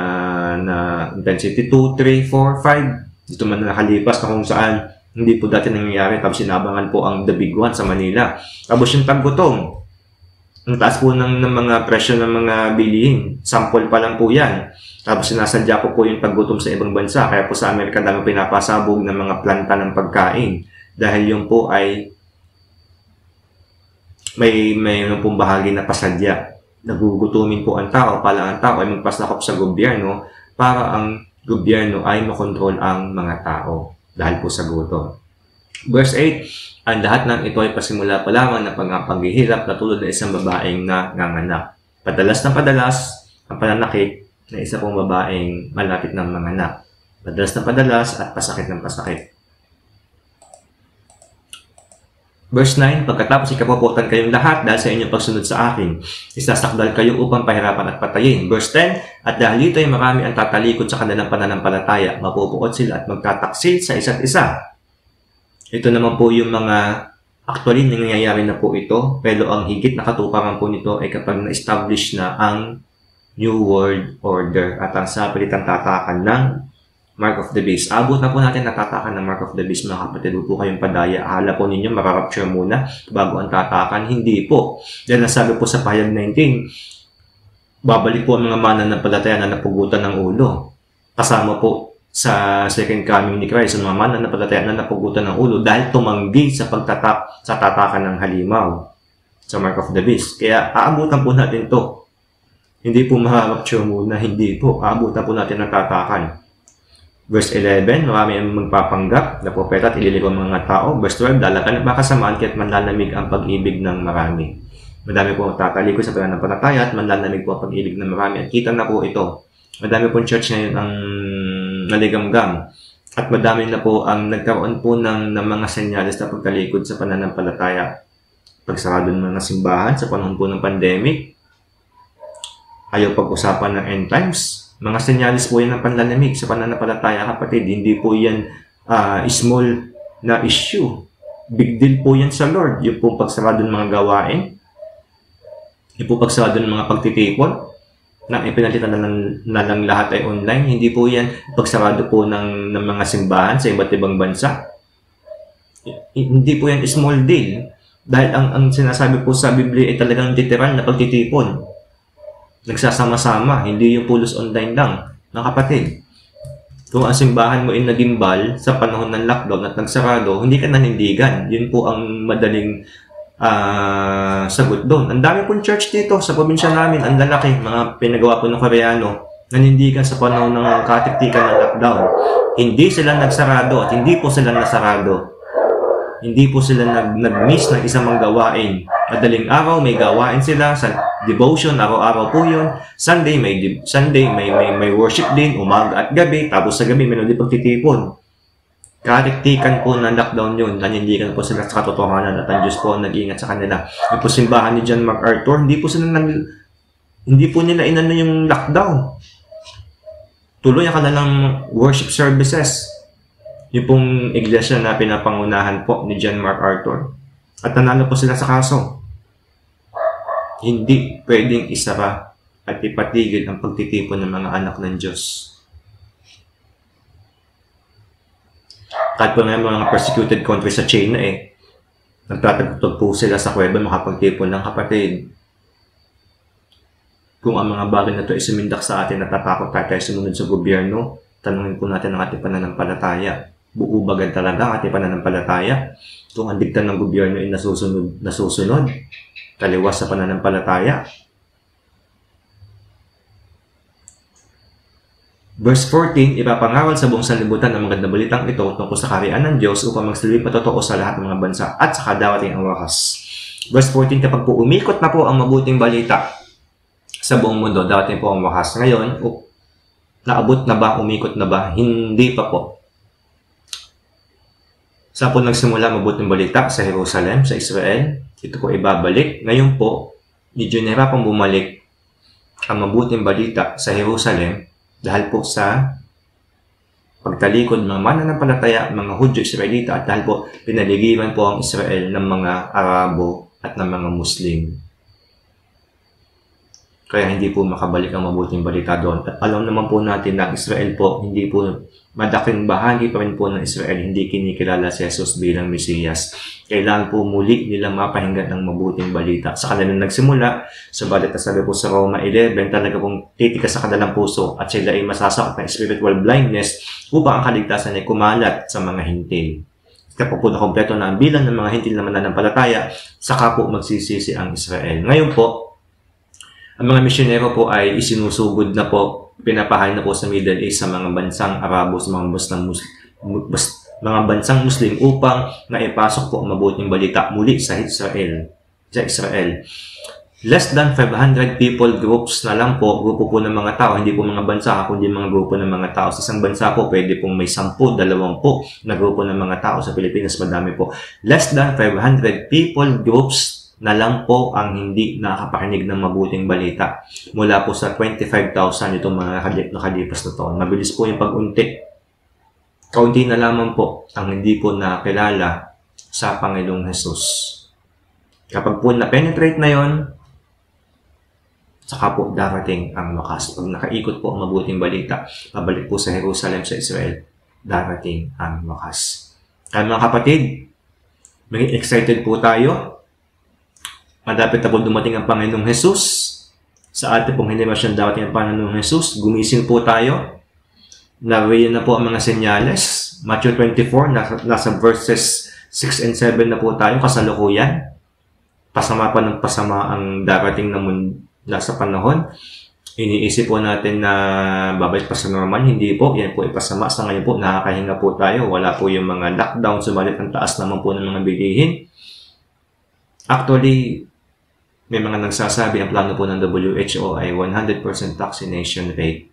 intensity 2, 3, 4, 5. Dito man nakalipas na kung saan hindi po dati nangyayari. Tapos sinabangan po ang The Big One sa Manila. Tapos yung taggutom. Ang taas po ng mga presyo ng mga bilihin. Sample pa lang po yan. Tapos sinasadya po yung taggutom sa ibang bansa. Kaya po sa Amerika dami pinapasabog ng mga planta ng pagkain. Dahil yung po ay may pong bahagi na pasadya. Nagugutumin po ang tao. Pala ang tao ay magpasakop sa gobyerno para ang gobyerno ay makontrol ang mga tao. Dahil po sa gutom. Verse 8, ang lahat ng ito ay pasimula pa lamang ng paghihirap na tulad ng isang babaeng nanganganak. Padalas ng padalas ang pananakit na isa pong babaeng malapit ng manganak. Padalas ng padalas at pasakit ng pasakit. Verse 9, pagkatapos ikapuputan kayong lahat dahil sa inyong pagsunod sa akin. Isasakdal kayo upang pahirapan at patayin. Verse 10, at dahil dito ay marami ang tatalikod sa kanilang pananampalataya, mapupuot sila at magtataksil sa isa't isa. Ito naman po yung mga actually nangyayari na po ito, pero ang higit na katuparan po nito ay kapag na-establish na ang New World Order at ang sapilitang tatakan ng Mark of the Beast. Abot na po natin natatakan ng Mark of the Beast, mga kapatid. Huwag po kayong padaya. Akala po ninyo makarapture muna bago ang tatakan. Hindi po. Dahil nasabi po sa pahayag 19, babalik po ang mga mananampalataya na napugutan ng ulo. Kasama po sa second coming ni Christ, ang mga mananampalataya na napugutan ng ulo dahil tumanggi sa tatakan ng halimaw sa Mark of the Beast. Kaya aabutan po natin to. Hindi po makarapture muna. Hindi po. Aabutan po natin ang tatakan. Verse 11, marami ang magpapanggap na propeta at ililigaw ang mga tao. Verse 12, dalakan at makasamaan kaya't manlalamig ang pag-ibig ng marami. Madami po magtatalikod sa pananampalataya at manlalamig po ang pag-ibig ng marami. At kita na po ito. Madami po church ngayon ang naligamgam. At madami na po ang nagkaroon po ng mga senyales na pagtalikod sa pananampalataya. Pagsarado ng mga simbahan sa panahon po ng pandemic. Ayaw pag-usapan ng end times. Mga senyalis po yan ng panlalamig sa pananampalataya, kapatid. Hindi po yan small na issue. Big deal po yan sa Lord. Yung po pagsarado ng mga gawain. Yung po pagsarado ng mga pagtitipon. Na ipinalitan na lang lahat ay online. Hindi po yan pagsarado po ng mga simbahan sa iba't ibang bansa. Hindi po yan small deal. Dahil ang sinasabi po sa Biblia ay talagang literal na pagtitipon. nagsasama-sama, hindi yung pulos online lang, mga kapatid. Kung ang simbahan mo ay nagimbal sa panahon ng lockdown at nagsarado, hindi ka nanindigan. Yun po ang madaling sagot doon. Ang dami pong church dito sa probinsya namin, ang lalaki, mga pinagawa po ng Koreano, nanindigan sa panahon ng katiktikan ng lockdown. Hindi sila nagsarado at hindi po sila nasarado. Hindi po sila nag-miss ng isang mga gawain. Madaling araw, may gawain sila sa devotion, araw-araw po yun. Sunday, may worship din, umaga at gabi. Tapos sa gabi, may pagtitipon. Katiktikan po ng lockdown yun. Nanindigan po sila sa katotohanan at ang Diyos po ang nag-iingat sa kanila. Yung po simbahan ni John MacArthur, hindi po nila inano yung lockdown. Tuloy ang kanilang worship services. Yung pong iglesia na pinapangunahan po ni John MacArthur. At nanalo po sila sa kaso. Hindi pwedeng isara at ipatigil ang pagtitipon ng mga anak ng Diyos. Kahit po nga mga persecuted countries sa China nagtatagtog po sila sa kuweba makapagtipon ng kapatid. Kung ang mga bagay na ito ay sumindak sa atin, natatakot tayo sumunod sa gobyerno, tanungin po natin ang ating pananampalataya. Buubagan talaga ang ating pananampalataya. Kung ang dikta ng gobyerno ay nasusunod, taliwas sa pananampalataya. Verse 14, ipapangaral sa buong sanlibutan ang magandang balitang ito tungkol sa kaharian ng Diyos upang magsilbi patotoo sa lahat ng mga bansa at sa darating ang wakas. Verse 14, kapag po umikot na po ang mabuting balita sa buong mundo, darating po ang wakas. Ngayon, naabot na ba? Umikot na ba? Hindi pa po. Saan po nagsimula mabuting balita? Sa Jerusalem, sa Israel. Ito po ibabalik. Ngayon po, medyo nahirapang bumalik ang mabuting balita sa Jerusalem dahil po sa pagtalikod ng mga mananampalataya, mga Hudyo, Israelita, at dahil po pinaligiran po ang Israel ng mga Arabo at ng mga Muslim. Kaya hindi po makabalik ang mabuting balita doon. At alam naman po natin na Israel po, hindi po madaking bahagi pa rin po ng Israel, hindi kinikilala si Jesus bilang Mesiyas. Kailangan po muli nila mapahinggan ng mabuting balita. Sa kanilang nagsimula, subalit sabi po sa Roma 11, talaga pong titikas sa kanilang puso at sila ay masasakot ng spiritual blindness upang ang kaligtasan ay kumalat sa mga hintil. Kapag po na kompleto na ang bilang ng mga hintil na mananampalataya, saka po magsisisi ang Israel. Ngayon po, ang mga misyonero po ay isinusugod na po, pinapahay na po sa Middle East sa mga bansang Arabo, sa mga bansang Muslim upang naipasok po ang mabuting balita muli sa Israel. Less than 500 people groups na lang po, grupo po ng mga tao, hindi po mga bansa, kundi mga grupo ng mga tao. Sa isang bansa po, pwede pong may 10, 20 na grupo ng mga tao. Sa Pilipinas, madami po. Less than 500 people groups na lang po ang hindi nakakapakinig ng mabuting balita. Mula po sa 25,000 itong mga nakalipas na taon. Mabilis po yung pag-unti. Kaunti na lamang po ang hindi po nakilala sa Panginoong Jesus. Kapag po na-penetrate na yon, saka po darating ang wakas. Pag nakaikot po ang mabuting balita, pabalik po sa Jerusalem, sa Israel, darating ang wakas. Kaya mga kapatid, maging excited po tayo. Madapit na po dumating ang Panginoong Jesus. Sa ating pong henerasyon darating ang Panginoong Jesus. Gumising po tayo. Nariyan na po ang mga senyales. Matthew 24, nasa verses 6 and 7 na po tayo, kasalukuyan. Pasama pa ng pasama ang darating na sa panahon. Iniisip po natin na babalik pa sa normal. Hindi po. Yan po ipasama. Sa ngayon po, nakakahinga po tayo. Wala po yung mga lockdown. Subalit ang taas naman po ng mga bilihin. Actually, may mga nagsasabi ang plano po ng WHO ay 100% vaccination rate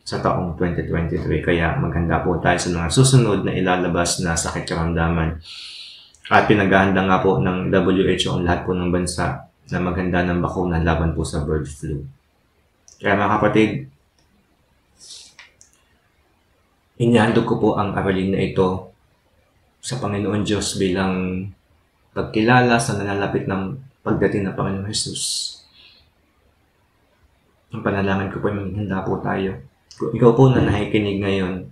sa taong 2023. Kaya maghanda po tayo sa mga susunod na ilalabas na sakit karamdaman. At pinaghahanda nga po ng WHO ang lahat po ng bansa na maghanda ng bakuna laban po sa bird flu. Kaya mga kapatid, inihandog ko po ang aralin na ito sa Panginoon Diyos bilang pagkilala sa nalalapit ng pagdating ng Panginoon Jesus. Ang panalangin ko po ay maghanda po tayo. Kung ikaw po na nakikinig ngayon,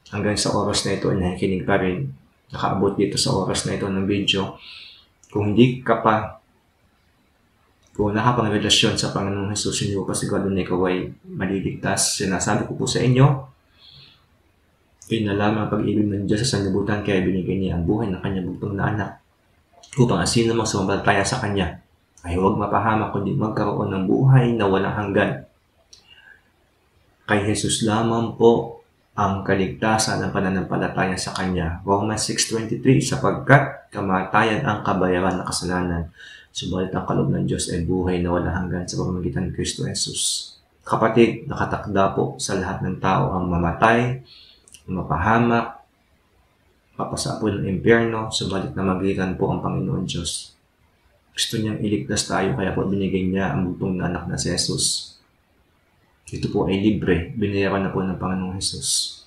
hanggang sa oras na ito ay nakikinig pa rin, nakaabot dito sa oras na ito ng video, kung hindi ka pa Kung nakapangrelasyon sa Panginoong Jesus, hindi po pasigurado na ikaw ay maliligtas. Sinasabi ko po sa inyo, yun na lamang pag-ibig ng Diyos sa sanlibutan, kaya binigay niya ang buhay ng kanyang bugtong na anak, upang ang sino mang sumampalataya sa kanya ay huwag mapahamak, kundi magkaroon ng buhay na walang hanggan. Kay Jesus lamang po ang kaligtasan ng pananampalataya sa kanya. Romans 6:23, sapagkat kamatayan ang kabayaran ng kasalanan, subalit ang kaloob ng Diyos ay buhay na walang hanggan sa pamamagitan ni Kristo Jesus. Kapatid, nakatakda po sa lahat ng tao ang mamatay, mapahamak, papasa po ng impyerno, subalit namagitan po ang Panginoon Diyos. Gusto niyang iligtas tayo, kaya po binigay niya ang bugtong na anak na si Jesus. Ito po ay libre, binayaran na po ng Panginoong Jesus.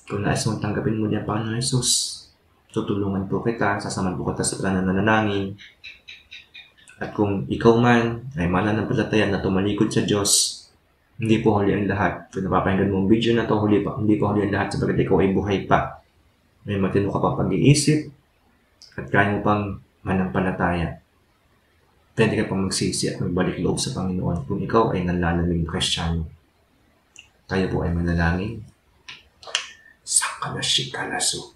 Kung nais mong tanggapin mo niya, Panginoong Jesus, tutulungan po kita, sasamahan po kita sa pananalangin. At kung ikaw man ay mananampalataya na tumalikod sa Diyos, hindi po huli ang lahat. Kung napapahinggan mo ang video na ito, hindi po huli ang lahat sabagat ikaw ay buhay pa. May matino ka pang pag-iisip at kaya mo pang manampalataya. Pwede ka pang magsisi at magbalik loob sa Panginoon kung ikaw ay nanlalamig Kristiyano. Tayo po ay manalangin. Sakalashikalaso.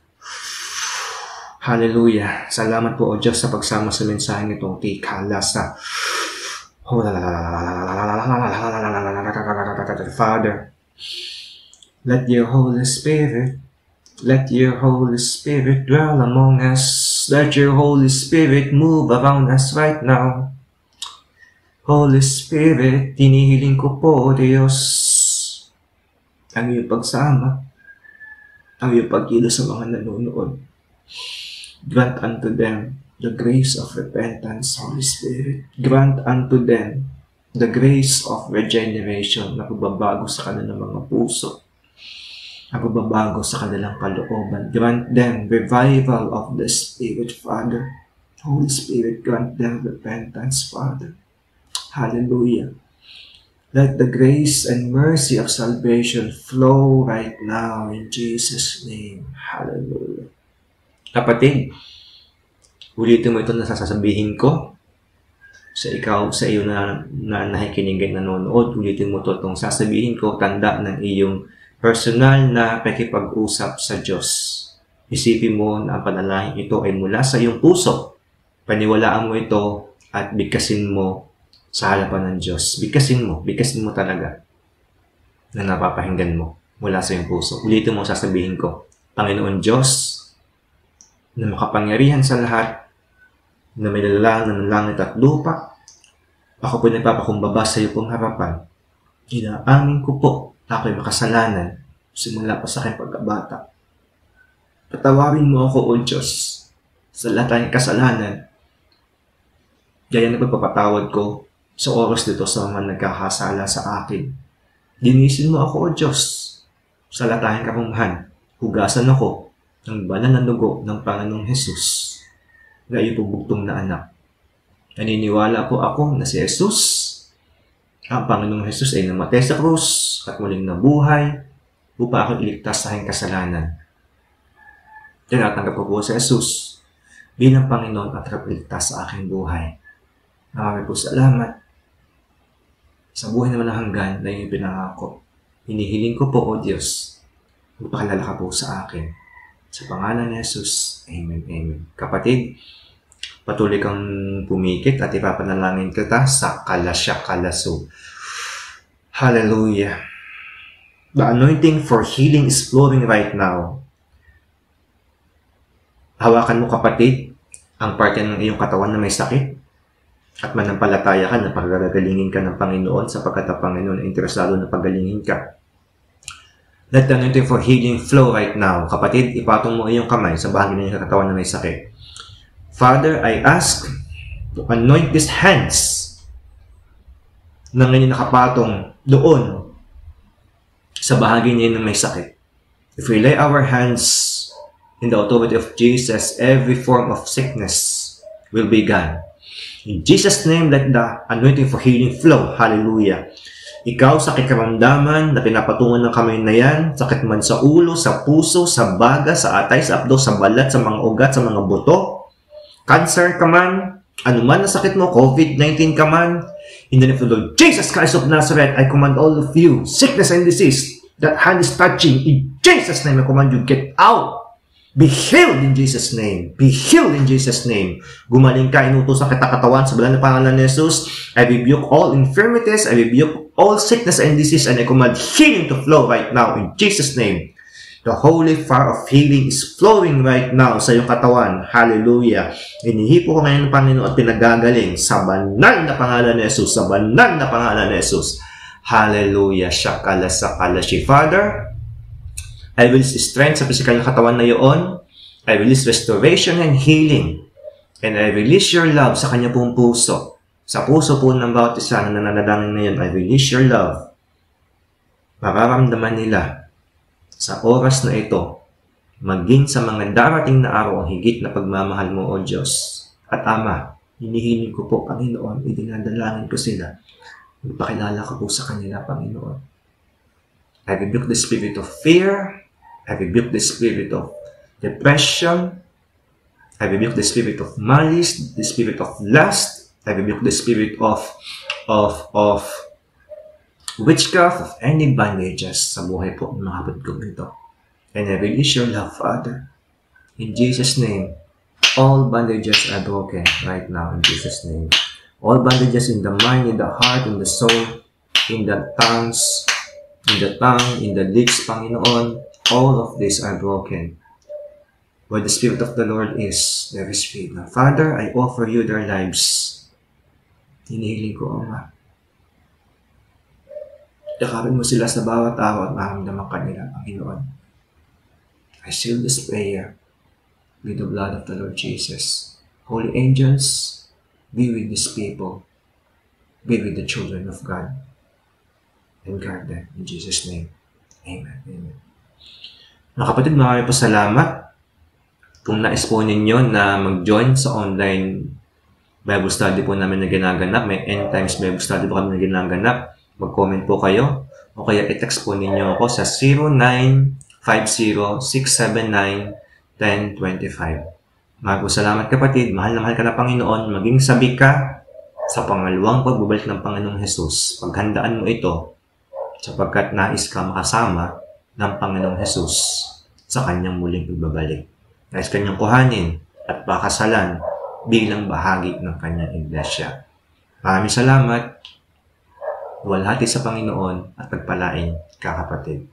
Hallelujah. Salamat po, O Diyos, sa pagsama sa mensaheng itong Tikalasa. Father, let your Holy Spirit dwell among us. Let your Holy Spirit move around us right now. Holy Spirit, tinihiling ko po, Diyos, ang iyong pagsama, ang iyong pagkilos sa mga nanonood. Grant unto them the grace of repentance, Holy Spirit. Grant unto them the grace of regeneration na pagbabago sa kanilang mga puso, ang pagbabago sa kanilang kalooban. Grant them revival of the Spirit, Father. Holy Spirit, grant them repentance, Father. Hallelujah. Let the grace and mercy of salvation flow right now in Jesus' name. Hallelujah. Kapatid, ulitin mo ito na sasabihin ko sa iyo na nakikinig at nanonood. Ulitin mo ito itong sasabihin ko, tanda ng iyong personal na pakikipag-usap sa Diyos. Isipin mo na ang panalangin ito ay mula sa iyong puso. Paniwalaan mo ito at bigkasin mo sa harapan ng Diyos. Bigkasin mo talaga na napapahinggan mo mula sa iyong puso. Ulitin mo, sasabihin ko, Panginoon Diyos, na makapangyarihan sa lahat, na may lalalang ng langit at lupa, ako po nagpapakumbaba sa iyo pong harapan. Inaamin ko po na ako'y makasalanan simula pa sa aking pagkabata. Patawarin mo ako, O Diyos, sa lahat ng kasalanan. Gaya na pagpapatawad ko sa oras dito sa mga nagkakasala sa akin. Linisin mo ako, O Diyos, sa lahat ng kapamahan. Hugasan ako ng banal na dugo ng Panginoong Jesus na iyong bugtong na anak. Naniniwala po ako na si Jesus, ang Panginoong Jesus, ay namatay sa krus at muling nabuhay upang ako iligtas sa aking kasalanan. Tinatanggap ko po si Jesus bilang Panginoon at iligtas sa aking buhay. Marami po salamat sa buhay na walang hanggan na iyong pinangako. Hinihiling ko po, O Diyos, magpakilala ka po sa akin. Sa pangalan ni Jesus, Amen, Amen. Kapatid, patuloy kang pumikit at ipapanalangin kita sa Kalasyakalaso. Hallelujah. The anointing for healing is flowing right now. Hawakan mo, kapatid, ang parte ng iyong katawan na may sakit at manampalataya ka na pagagalingin ka ng Panginoon sapagkat ang Panginoon ay interesado na pagalingin ka. Let the anointing for healing flow right now. Kapatid, ipatong mo iyong kamay sa bahagi ng iyong katawan na may sakit. Father, I ask to anoint these hands na ngayon nakapatong doon sa bahagi niya na may sakit. If we lay our hands in the authority of Jesus, every form of sickness will be gone. In Jesus' name, let the anointing for healing flow. Hallelujah. Ikaw, sakit karamdaman na pinapatungan ng kamay na yan, sakit man sa ulo, sa puso, sa baga, sa atay, sa abdo, sa balat, sa mga ugat, sa mga buto, cancer ka man, anuman na sakit mo, COVID-19 ka man, In the name of the Lord Jesus Christ of Nazareth, I command all of you, sickness and disease, that hand is touching, in Jesus' name, I command you, get out. Be healed in Jesus' name. Be healed in Jesus' name. Gumaling ka, inutusan kita katawan sa banal na pangalan ni Jesus. I rebuke all infirmities, I rebuke all sickness and disease, and I command healing to flow right now in Jesus' name. The holy fire of healing is flowing right now sa iyong katawan. Hallelujah. Inihipo ko ngayon ng Panginoon at pinagagaling sa banal na pangalan ni Jesus. Sa banal na pangalan ni Jesus. Hallelujah. Shakala sakala shi. Father, I release strength sa physical na katawan na iyon. I release restoration and healing. And I release your love sa kanya pong puso. Sa puso po ng bawat isa na nananalangin na yun, I release your love. Mararamdaman nila sa oras na ito, maging sa mga darating na araw ang higit na pagmamahal mo, O Diyos. At Ama, hinihiling ko po, Panginoon, idinadalangin ko sila. Magpakilala ko po sa kanila, Panginoon. I rebuke the spirit of fear. I rebuke the spirit of depression. I rebuke the spirit of malice, the spirit of lust. I rebuke the spirit of witchcraft, of any bandages sa buhay po ng mga kapatid ko nito. And I release your love, Father. In Jesus' name, all bandages are broken right now in Jesus' name. All bandages in the mind, in the heart, in the soul, in the tongues, in the lips, Panginoon, all of these are broken. Where the Spirit of the Lord is, there is freedom. Father, I offer you their lives. Hinihiling ko, Ama. Yakapin mo sila sa bawat araw at maramdaman kanila, Panginoon. I seal this prayer with the blood of the Lord Jesus. Holy angels, be with these people. Be with the children of God. And guard them in Jesus' name. Amen. Amen. Mga kapatid, maraming po salamat. Kung nais po ninyo na mag-join sa online Bible study po namin na ginaganap, may end times Bible study po kami na ginaganap, mag-comment po kayo o kaya i-text po ninyo ako sa 0950-679-1025. Maraming salamat kapatid. Mahal na mahal ka na Panginoon. Maging sabi ka sa pangalawang pagbabalik ng Panginoong Jesus. Paghandaan mo ito sapagkat nais ka makasama ng Panginoong Jesus sa kanyang muling pagbabalik. Nais kanyang kuhanin at pakasalan bilang bahagi ng kanyang iglesia. Maraming salamat. Luwalhati sa Panginoon at pagpalain ka kapatid.